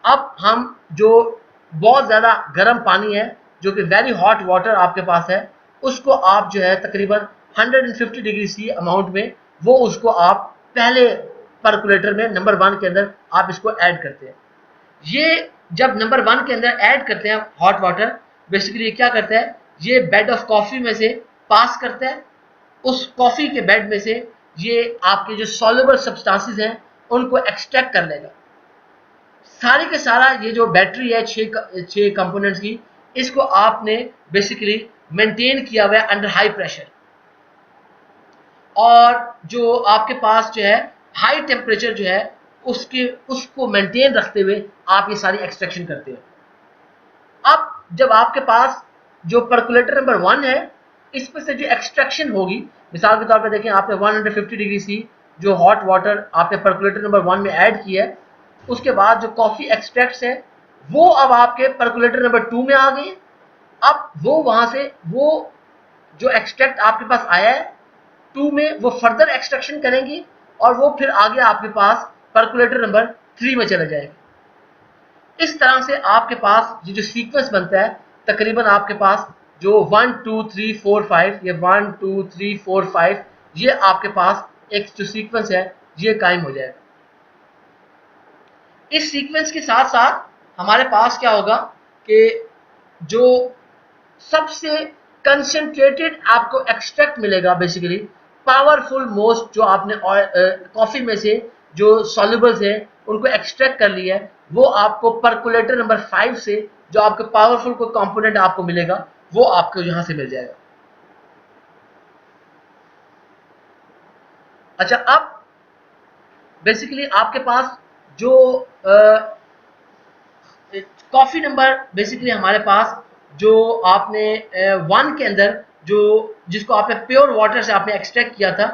अब हम जो बहुत ज़्यादा गर्म पानी है, जो कि वेरी हॉट वाटर आपके पास है, उसको आप जो है तकरीबन 150 डिग्री सी अमाउंट में वो उसको आप पहले परकुलेटर में नंबर 1 के अंदर आप इसको ऐड करते हैं। ये जब नंबर 1 के अंदर ऐड करते हैं हॉट वाटर, बेसिकली ये क्या करता है, ये बेड ऑफ कॉफ़ी में से पास करता है। उस कॉफ़ी के बेड में से ये आपके जो सॉल्युबल सब्सटेंसेस हैं उनको एक्सट्रैक्ट कर लेगा। सारे के सारा ये जो बैटरी है 6 कंपोनेंट्स की, इसको आपने बेसिकली मेंटेन किया हुआ है अंडर हाई प्रेशर, और जो आपके पास जो है हाई टेम्परेचर जो है उसको मेंटेन रखते हुए आप ये सारी एक्सट्रैक्शन करते हैं। अब जब आपके पास जो परकुलेटर नंबर 1 है इसमें से जो एक्सट्रैक्शन होगी, मिसाल के तौर पर देखें आपने 150 डिग्री सी जो हॉट वाटर आपने परकुलेटर नंबर 1 में ऐड किया है, उसके बाद जो कॉफ़ी एक्सट्रैक्ट्स है वो अब आपके परकुलेटर नंबर 2 में आ गए। अब वो वहाँ से वो जो एक्सट्रैक्ट आपके पास आया है 2 में वो फर्दर एक्सट्रैक्शन करेंगी और वो फिर आगे आपके पास परकुलेटर नंबर 3 में चला जाएगा। इस तरह से आपके पास ये जो सीक्वेंस बनता है तकरीबन आपके पास जो 1 2 3 4 5 ये 1 2 3 4 5 ये आपके पास एक जो सीक्वेंस है ये कायम हो जाएगा। इस सीक्वेंस के साथ साथ हमारे पास क्या होगा कि जो सबसे कंसंट्रेटेड आपको एक्सट्रैक्ट मिलेगा, बेसिकली पावरफुल मोस्ट जो आपने कॉफ़ी में से जो सॉल्युबल्स हैं उनको एक्सट्रैक्ट कर लिया है, वो आपको परकुलेटर नंबर 5 से जो आपके पावरफुल को कंपोनेंट आपको मिलेगा वो आपको यहां से मिल जाएगा। अच्छा, अब बेसिकली आपके पास जो कॉफ़ी नंबर बेसिकली हमारे पास जो आपने 1 के अंदर जो जिसको आपने प्योर वाटर से आपने एक्सट्रैक्ट किया था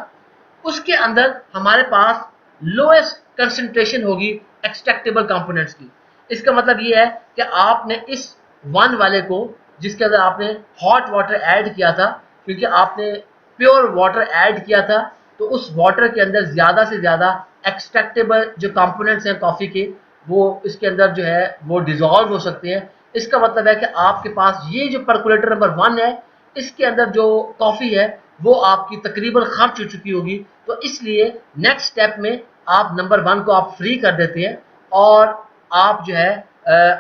उसके अंदर हमारे पास लोएस्ट कंसंट्रेशन होगी एक्सट्रैक्टेबल कंपोनेंट्स की। इसका मतलब ये है कि आपने इस 1 वाले को जिसके अंदर आपने हॉट वाटर ऐड किया था, क्योंकि आपने प्योर वाटर ऐड किया था तो उस वाटर के अंदर ज़्यादा से ज़्यादा एक्सट्रैक्टेबल जो कंपोनेंट्स हैं कॉफ़ी के वो इसके अंदर जो है वो डिज़ोल्व हो सकते हैं। इसका मतलब है कि आपके पास ये जो परकुलेटर नंबर 1 है इसके अंदर जो कॉफ़ी है वो आपकी तकरीबन खर्च हो चुकी होगी, तो इसलिए नेक्स्ट स्टेप में आप नंबर 1 को आप फ्री कर देते हैं और आप जो है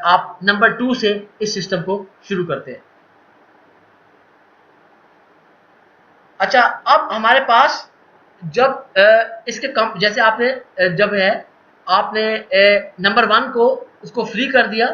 आप नंबर 2 से इस सिस्टम को शुरू करते हैं। अच्छा, अब हमारे पास जब इसके कम जैसे आपने जब है आपने नंबर 1 को उसको फ्री कर दिया,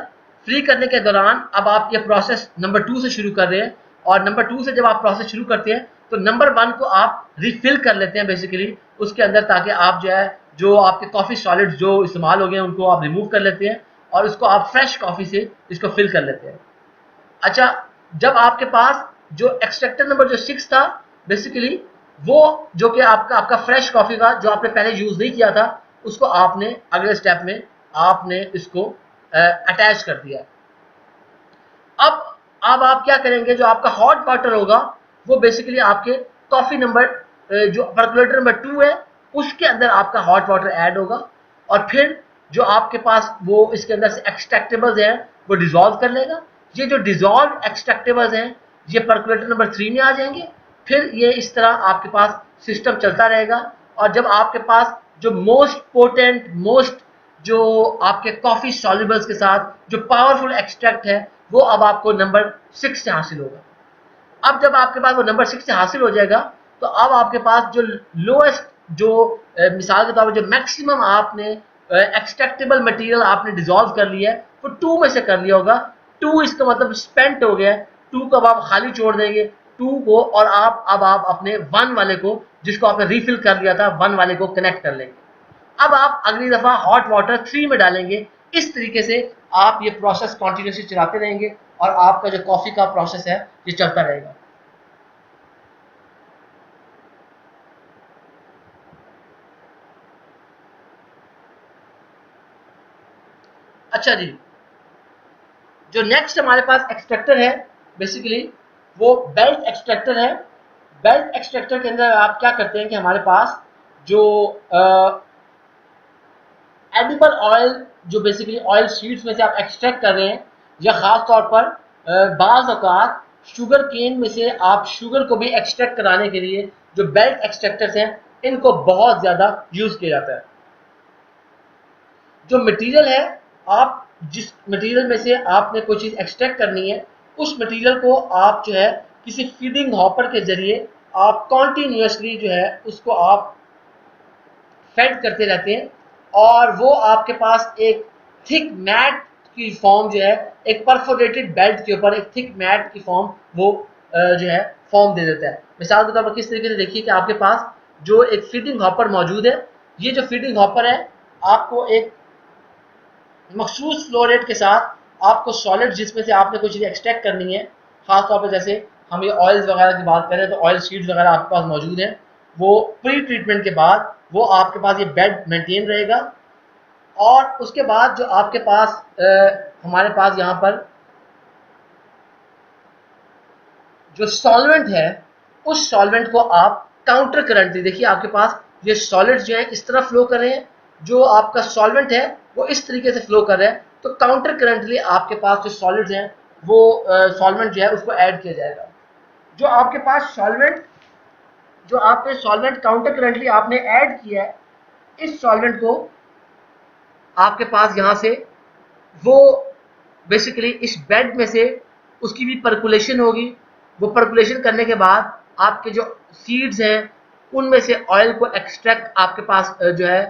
फ्री करने के दौरान अब आप ये प्रोसेस नंबर 2 से शुरू कर रहे हैं और नंबर 2 से जब आप प्रोसेस शुरू करते हैं तो नंबर 1 को आप रिफिल कर लेते हैं बेसिकली उसके अंदर, ताकि आप जो है जो आपके कॉफ़ी सॉलिड्स जो इस्तेमाल हो गए उनको आप रिमूव कर लेते हैं और उसको आप फ्रेश कॉफ़ी से इसको फिल कर लेते हैं। अच्छा, जब आपके पास जो एक्सट्रैक्टर नंबर जो 6 था बेसिकली वो जो कि आपका आपका फ्रेश कॉफ़ी का जो आपने पहले यूज़ नहीं किया था उसको आपने अगले स्टेप में आपने इसको अटैच कर दिया। अब आप क्या करेंगे, जो आपका हॉट वाटर होगा वो बेसिकली आपके कॉफ़ी नंबर जो परकुलेटर नंबर 2 है उसके अंदर आपका हॉट वाटर ऐड होगा और फिर जो आपके पास वो इसके अंदर से एक्सट्रैक्टेबल्स हैं वो डिज़ोल्व कर लेगा। ये जो डिज़ोल्व एक्सट्रैक्टेबल्स हैं ये परकुलेटर नंबर 3 में आ जाएंगे। फिर ये इस तरह आपके पास सिस्टम चलता रहेगा और जब आपके पास जो मोस्ट पोटेंट मोस्ट जो आपके कॉफ़ी सॉल्युबल्स के साथ जो पावरफुल एक्सट्रैक्ट है वो अब आपको नंबर 6 से हासिल होगा। अब जब आपके पास वो नंबर 6 से हासिल हो जाएगा तो अब आपके पास जो लोएस्ट जो मिसाल के तौर पर जो मैक्सिमम आपने एक्सट्रैक्टेबल मटेरियल आपने डिसॉल्व कर लिया है वो 2 में से कर लिया होगा। 2 इसका मतलब स्पेंट हो गया है, 2 को अब आप खाली छोड़ देंगे 2 को और अब आप अपने 1 वाले को जिसको आपने रिफिल कर लिया था 1 वाले को कनेक्ट कर लेंगे। अब आप अगली दफ़ा हॉट वाटर 3 में डालेंगे। इस तरीके से आप ये प्रोसेस कॉन्टिन्यूसली चलाते रहेंगे और आपका जो कॉफ़ी का प्रोसेस है ये चलता रहेगा। अच्छा जी, जो नेक्स्ट हमारे पास एक्सट्रैक्टर है बेसिकली वो बेल्ट एक्सट्रैक्टर है। बेल्ट एक्सट्रैक्टर के अंदर आप क्या करते हैं कि हमारे पास जो एडिबल ऑयल जो बेसिकली ऑयल सीड्स में से आप एक्सट्रैक्ट कर रहे हैं या ख़ास तौर पर बाज़ औक़ात शुगर केन में से आप शुगर को भी एक्सट्रैक्ट कराने के लिए जो बेल्ट एक्सट्रैक्टर्स हैं इनको बहुत ज़्यादा यूज़ किया जाता है। जो मटेरियल है आप जिस मटेरियल में से आपने कोई चीज़ एक्सट्रैक्ट करनी है उस मटेरियल को आप जो है किसी फीडिंग हॉपर के ज़रिए आप कॉन्टीन्यूसली जो है उसको आप फेड करते रहते हैं और वो आपके पास एक थिक मैट की फॉर्म जो है एक परफोरेटेड बेल्ट के ऊपर एक थिक मैट की फॉर्म वो जो है फॉर्म दे देता है। मिसाल के तौर पर किस तरीके से देखिए कि आपके पास जो एक फीडिंग हॉपर मौजूद है, ये जो फीडिंग हॉपर है आपको एक मखसूस फ्लो रेट के साथ आपको सॉलिड जिसमें से आपने कोई चीज़ एक्सट्रैक्ट करनी है, खासतौर पर जैसे हम ये ऑयल्स वगैरह की बात करें तो ऑयल सीड्स वगैरह आपके पास मौजूद हैं, वो प्री ट्रीटमेंट के बाद वो आपके पास ये बेड मेंटेन रहेगा और उसके बाद जो आपके पास हमारे पास यहाँ पर जो सॉल्वेंट है उस सॉल्वेंट को आप काउंटर करंटली देखिए आपके पास ये सॉलिड्स जो है इस तरह फ्लो कर रहे हैं, जो आपका सॉल्वेंट है वो इस तरीके से फ्लो कर रहा है, तो काउंटर करंटली आपके पास जो सॉलिड्स हैं वो सॉल्वेंट जो है उसको ऐड किया जाएगा। जो आपके पास सॉल्वेंट जो आपने सॉल्वेंट काउंटर करंटली आपने ऐड किया है इस सॉल्वेंट को आपके पास यहाँ से वो बेसिकली इस बेड में से उसकी भी पर्कुलेशन होगी। वो पर्कुलेशन करने के बाद आपके जो सीड्स हैं उनमें से ऑयल को एक्सट्रैक्ट आपके पास जो है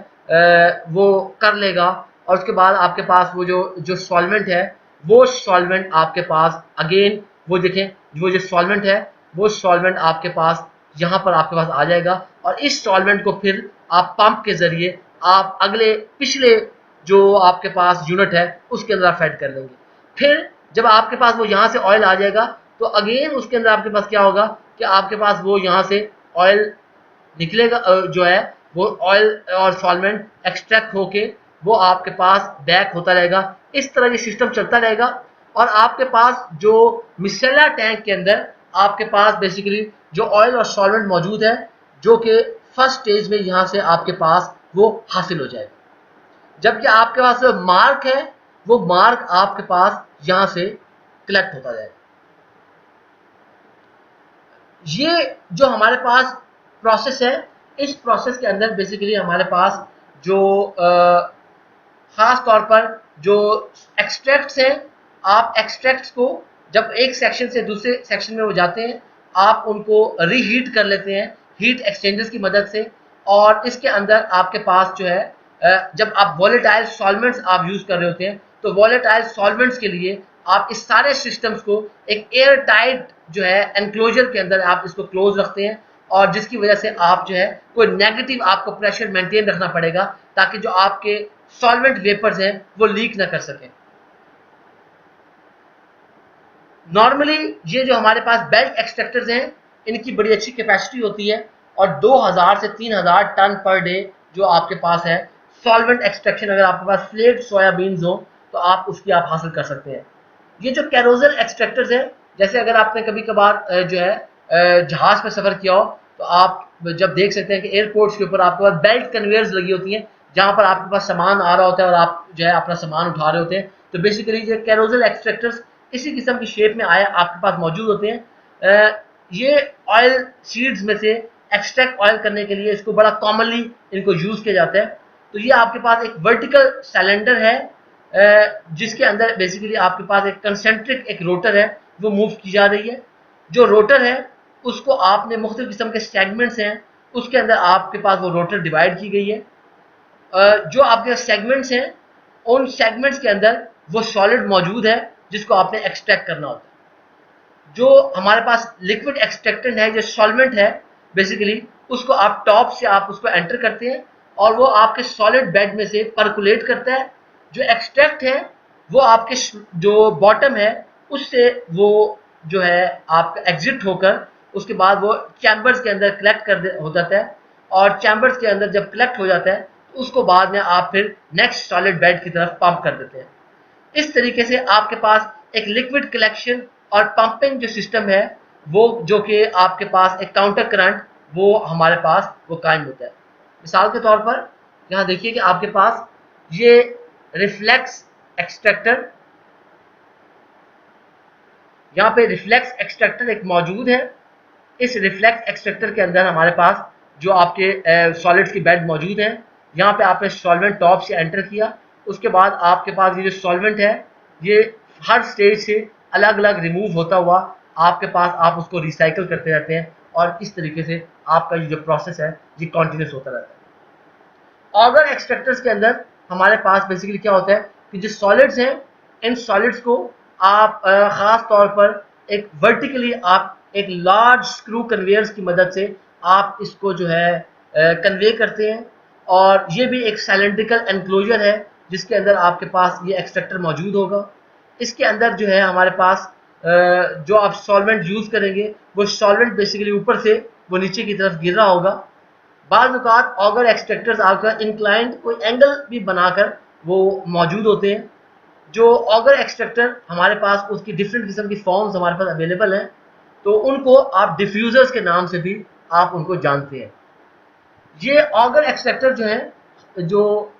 वो कर लेगा और उसके बाद आपके पास वो जो सॉल्वेंट है वो सॉल्वेंट आपके पास अगेन वो देखें वो जो सॉल्वेंट है वो सॉल्वेंट आपके पास यहाँ पर आपके पास आ जाएगा और इस सॉल्वेंट को फिर आप पंप के ज़रिए आप अगले पिछले जो आपके पास यूनिट है उसके अंदर आप फेड कर लेंगे। फिर जब आपके पास वो यहाँ से ऑयल आ जाएगा तो अगेन उसके अंदर आपके पास क्या होगा कि आपके पास वो यहाँ से ऑयल निकलेगा, जो है वो ऑयल और सॉल्वेंट एक्सट्रैक्ट होके वो आपके पास बैक होता रहेगा। इस तरह ये सिस्टम चलता रहेगा और आपके पास जो मिसेला टैंक के अंदर आपके पास बेसिकली जो ऑयल और सॉल्वेंट मौजूद है जो कि फर्स्ट स्टेज में यहाँ से आपके पास वो हासिल हो जाएगा, जबकि आपके पास जो मार्क है वो मार्क आपके पास यहाँ से कलेक्ट होता जाएगा। ये जो हमारे पास प्रोसेस है, इस प्रोसेस के अंदर बेसिकली हमारे पास जो खास तौर पर जो एक्सट्रैक्ट्स हैं, आप एक्सट्रैक्ट्स को जब एक सेक्शन से दूसरे सेक्शन में वो जाते हैं, आप उनको रीहीट कर लेते हैं हीट एक्सचेंजर्स की मदद से, और इसके अंदर आपके पास जो है जब आप वॉलेटाइल सॉल्वेंट्स आप यूज़ कर रहे होते हैं, तो वॉलेटाइल सॉल्वेंट्स के लिए आप इस सारे सिस्टम्स को एक एयर टाइट जो है एनक्लोजर के अंदर आप इसको क्लोज रखते हैं, और जिसकी वजह से आप जो है कोई नेगेटिव आपको प्रेशर मेंटेन रखना पड़ेगा ताकि जो आपके सॉल्वेंट वेपर्स हैं वो लीक ना कर सकें। नॉर्मली ये जो हमारे पास बेल्ट एक्सट्रैक्टर्स हैं, इनकी बड़ी अच्छी कैपेसिटी होती है, और 2000 से 3000 टन पर डे जो आपके पास है सॉल्वेंट एक्सट्रैक्शन, अगर आपके पास फ्लेक्ड सोयाबीन्स हो तो आप उसकी आप हासिल कर सकते हैं। ये जो कैरोजल एक्सट्रैक्टर्स हैं, जैसे अगर आपने कभी कभार जो है जहाज पर सफ़र किया हो, तो आप जब देख सकते हैं कि एयरपोर्ट्स के ऊपर आपके पास बेल्ट कन्वेयर्स लगी होती हैं, जहाँ पर आपके पास सामान आ रहा होता है और आप जो है अपना सामान उठा रहे होते हैं। तो बेसिकली जो कैरोजल एक्सट्रैक्टर्स इसी किस्म की शेप में आया आपके पास मौजूद होते हैं। ये ऑयल सीड्स में से एक्सट्रैक्ट ऑयल करने के लिए इसको बड़ा कॉमनली इनको यूज़ किया जाता है। तो ये आपके पास एक वर्टिकल सिलेंडर है, जिसके अंदर बेसिकली आपके पास एक कंसेंट्रिक एक रोटर है, वो मूव की जा रही है। जो रोटर है उसको आपने मुख्तलिफ किस्म के सेगमेंट्स हैं, उसके अंदर आपके पास वो रोटर डिवाइड की गई है। जो आपके सेगमेंट्स हैं, उन सेगमेंट्स के अंदर वो सॉलिड मौजूद है जिसको आपने एक्सट्रैक्ट करना होता है। जो हमारे पास लिक्विड एक्सट्रैक्टेंट है, जो सॉल्वेंट है, बेसिकली उसको आप टॉप से आप उसको एंटर करते हैं और वो आपके सॉलिड बेड में से परकुलेट करता है। जो एक्सट्रैक्ट है वो आपके जो बॉटम है उससे वो जो है आपका एग्जिट होकर उसके बाद वो चैम्बर्स के अंदर कलेक्ट हो जाता है, और चैम्बर्स के अंदर जब कलेक्ट हो जाता है तो उसको बाद में आप फिर नेक्स्ट सॉलिड बेड की तरफ पंप कर देते हैं। इस तरीके से आपके पास एक लिक्विड कलेक्शन और पंपिंग जो सिस्टम है वो जो कि आपके पास एक काउंटर करंट वो हमारे पास वो कायम होता है। मिसाल के तौर पर यहाँ देखिए कि आपके पास ये रिफ्लेक्स एक्सट्रैक्टर, यहाँ पे रिफ्लेक्स एक्सट्रैक्टर एक मौजूद है। इस रिफ्लेक्स एक्सट्रैक्टर के अंदर हमारे पास जो आपके सॉलिड्स की बेड मौजूद है, यहाँ पे आपने सॉल्वेंट टॉप से एंटर किया, उसके बाद आपके पास ये जो सॉल्वेंट है ये हर स्टेज से अलग अलग रिमूव होता हुआ आपके पास आप उसको रिसाइकल करते रहते हैं, और इस तरीके से आपका ये जो प्रोसेस है ये कॉन्टिन्यूस होता रहता है। ऑर्गन एक्सट्रैक्टर्स के अंदर हमारे पास बेसिकली क्या होता है कि जो सॉलिड्स हैं, इन सॉलिड्स को आप ख़ास तौर पर एक वर्टिकली आप एक लार्ज स्क्रू कन्वेयर्स की मदद से आप इसको जो है कन्वे करते हैं, और ये भी एक सिलेंड्रिकल एनक्लोजर है जिसके अंदर आपके पास ये एक्सट्रैक्टर मौजूद होगा। इसके अंदर जो है हमारे पास जो आप सॉल्वेंट यूज़ करेंगे वो सॉल्वेंट बेसिकली ऊपर से वो नीचे की तरफ गिर रहा होगा। बाज़ औक़ात ऑगर एक्सट्रैक्टर्स आपका इंक्लाइंड कोई एंगल भी बनाकर वो मौजूद होते हैं। जो ऑगर एक्सट्रैक्टर हमारे पास उसकी डिफरेंट किस्म की फॉर्म्स हमारे पास अवेलेबल हैं, तो उनको आप डिफ्यूज़र्स के नाम से भी आप उनको जानते हैं। ये ऑगर एक्सट्रैक्टर जो है, जो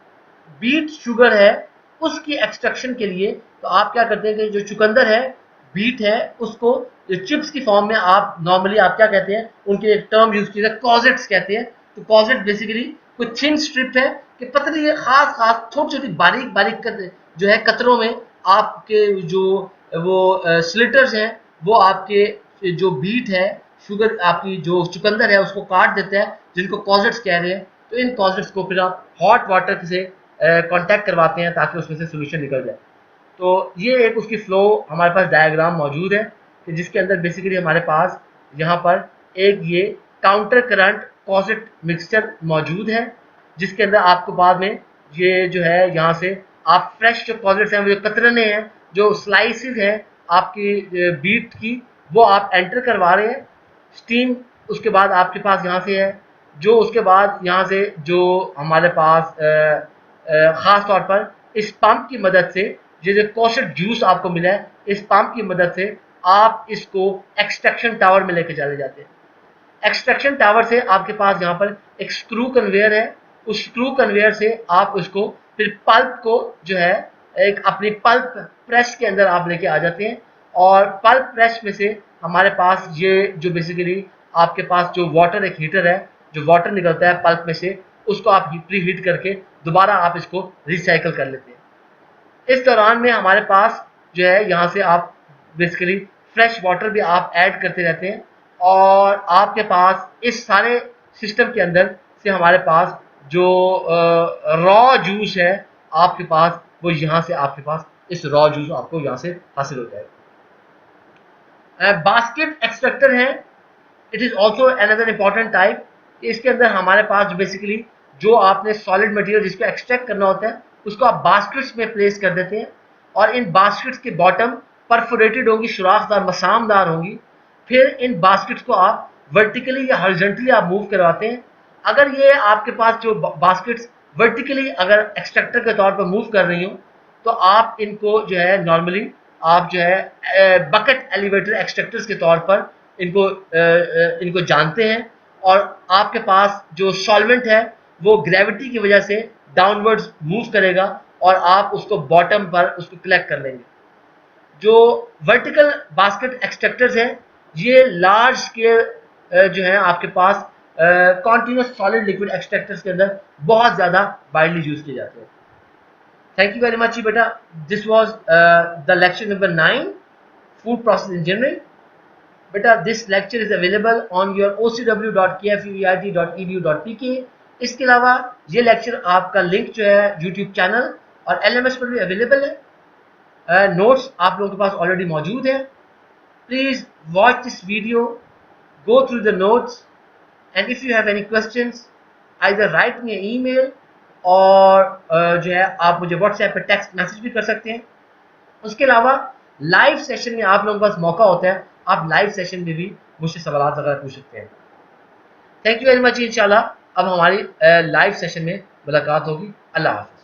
बीट शुगर है उसकी एक्सट्रैक्शन के लिए तो आप क्या करते हैं कि जो चुकंदर है, बीट है, उसको जो चिप्स की फॉर्म में आप नॉर्मली आप क्या कहते हैं, उनके एक टर्म यूज किया कॉजेट्स कहते हैं। तो कॉजेट बेसिकली कोई थिन स्ट्रिप है कि पतली खास खास छोटी छोटी बारीक बारीक जो है कतरों में आपके जो वो स्लिटर्स हैं वो आपके जो बीट है, शुगर आपकी जो चुकंदर है उसको काट देते हैं, जिनको कॉजेट्स कह रहे हैं। तो इन कॉजेट्स को फिर आप हॉट वाटर से कांटेक्ट करवाते हैं ताकि उसमें से सोल्यूशन निकल जाए। तो ये एक उसकी फ्लो हमारे पास डायग्राम मौजूद है कि जिसके अंदर बेसिकली हमारे पास यहाँ पर एक ये काउंटर करंट कॉजेट मिक्सचर मौजूद है, जिसके अंदर आपको बाद में ये जो है यहाँ से आप फ्रेश जो कॉजेट्स हैं, वो जो कतरने हैं, जो स्लाइसिस हैं आपकी बीट की, वो आप एंटर करवा रहे हैं। स्टीम उसके बाद आपके पास यहाँ से है, जो उसके बाद यहाँ से जो हमारे पास ख़ास तौर पर इस पंप की मदद से ये जो कॉशेट जूस आपको मिला है, इस पंप की मदद से आप इसको एक्सट्रैक्शन टावर में लेके चले जाते हैं। एक्सट्रैक्शन टावर से आपके पास यहाँ पर एक स्क्रू कन्वेयर है, उस स्क्रू कन्वेयर से आप उसको फिर पल्प को जो है एक अपनी पल्प प्रेस के अंदर आप लेके आ जाते हैं, और पल्प प्रेस में से हमारे पास ये जो बेसिकली आपके पास जो वाटर एक हीटर है, जो वाटर निकलता है पल्प में से, उसको आप प्री हीट करके दोबारा आप इसको रिसाइकल कर लेते हैं। इस दौरान में हमारे पास जो है यहाँ से आप बेसिकली फ्रेश वाटर भी आप ऐड करते रहते हैं, और आपके पास इस सारे सिस्टम के अंदर से हमारे पास जो रॉ जूस है आपके पास, वो यहाँ से आपके पास इस रॉ जूस आपको यहाँ से हासिल हो जाएगा। बास्केट एक्सट्रैक्टर है, it is also another important type. इसके अंदर हमारे पास बेसिकली जो आपने सॉलिड मटेरियल जिसको एक्सट्रैक्ट करना होता है उसको आप बास्केट्स में प्लेस कर देते हैं, और इन बास्केट्स के बॉटम परफोरेटेड होंगी, सुराखदार मसामदार होंगी। फिर इन बास्केट्स को आप वर्टिकली या हॉरिजॉन्टली आप मूव करवाते हैं। अगर ये आपके पास जो बास्केट्स वर्टिकली अगर एक्सट्रैक्टर के तौर पर मूव कर रही हो, तो आप इनको जो है नॉर्मली आप जो है बकेट एलिवेटर एक्सट्रैक्टर्स के तौर पर इनको जानते हैं, और आपके पास जो सॉल्वेंट है वो ग्रेविटी की वजह से डाउनवर्ड्स मूव करेगा और आप उसको बॉटम पर उसको कलेक्ट कर लेंगे। जो वर्टिकल बास्केट एक्सट्रैक्टर्स हैं ये लार्ज स्केल जो है आपके पास कॉन्टिन्यूस सॉलिड लिक्विड एक्सट्रैक्टर्स के अंदर बहुत ज़्यादा वाइडली यूज किए जाते हैं। थैंक यू वेरी मच बेटा। This was the lecture number 9, food process engineering. बेटा this lecture is available on your ocw.kfueit.edu.pk। इसके अलावा ये लेक्चर आपका लिंक जो है यूट्यूब चैनल और LMS पर भी अवेलेबल है। नोट्स आप लोगों के पास ऑलरेडी मौजूद है। Please watch this video, go through the notes, and if you have any questions either right me email, और जो है आप मुझे व्हाट्सएप पे टेक्स्ट मैसेज भी कर सकते हैं। उसके अलावा लाइव सेशन में आप लोगों के पास मौका होता है, आप लाइव सेशन में भी मुझसे सवाल वगैरह पूछ सकते हैं। Thank you very much. इंशाल्लाह अब हमारी लाइव सेशन में मुलाकात होगी। अल्लाह हाफ़िज़।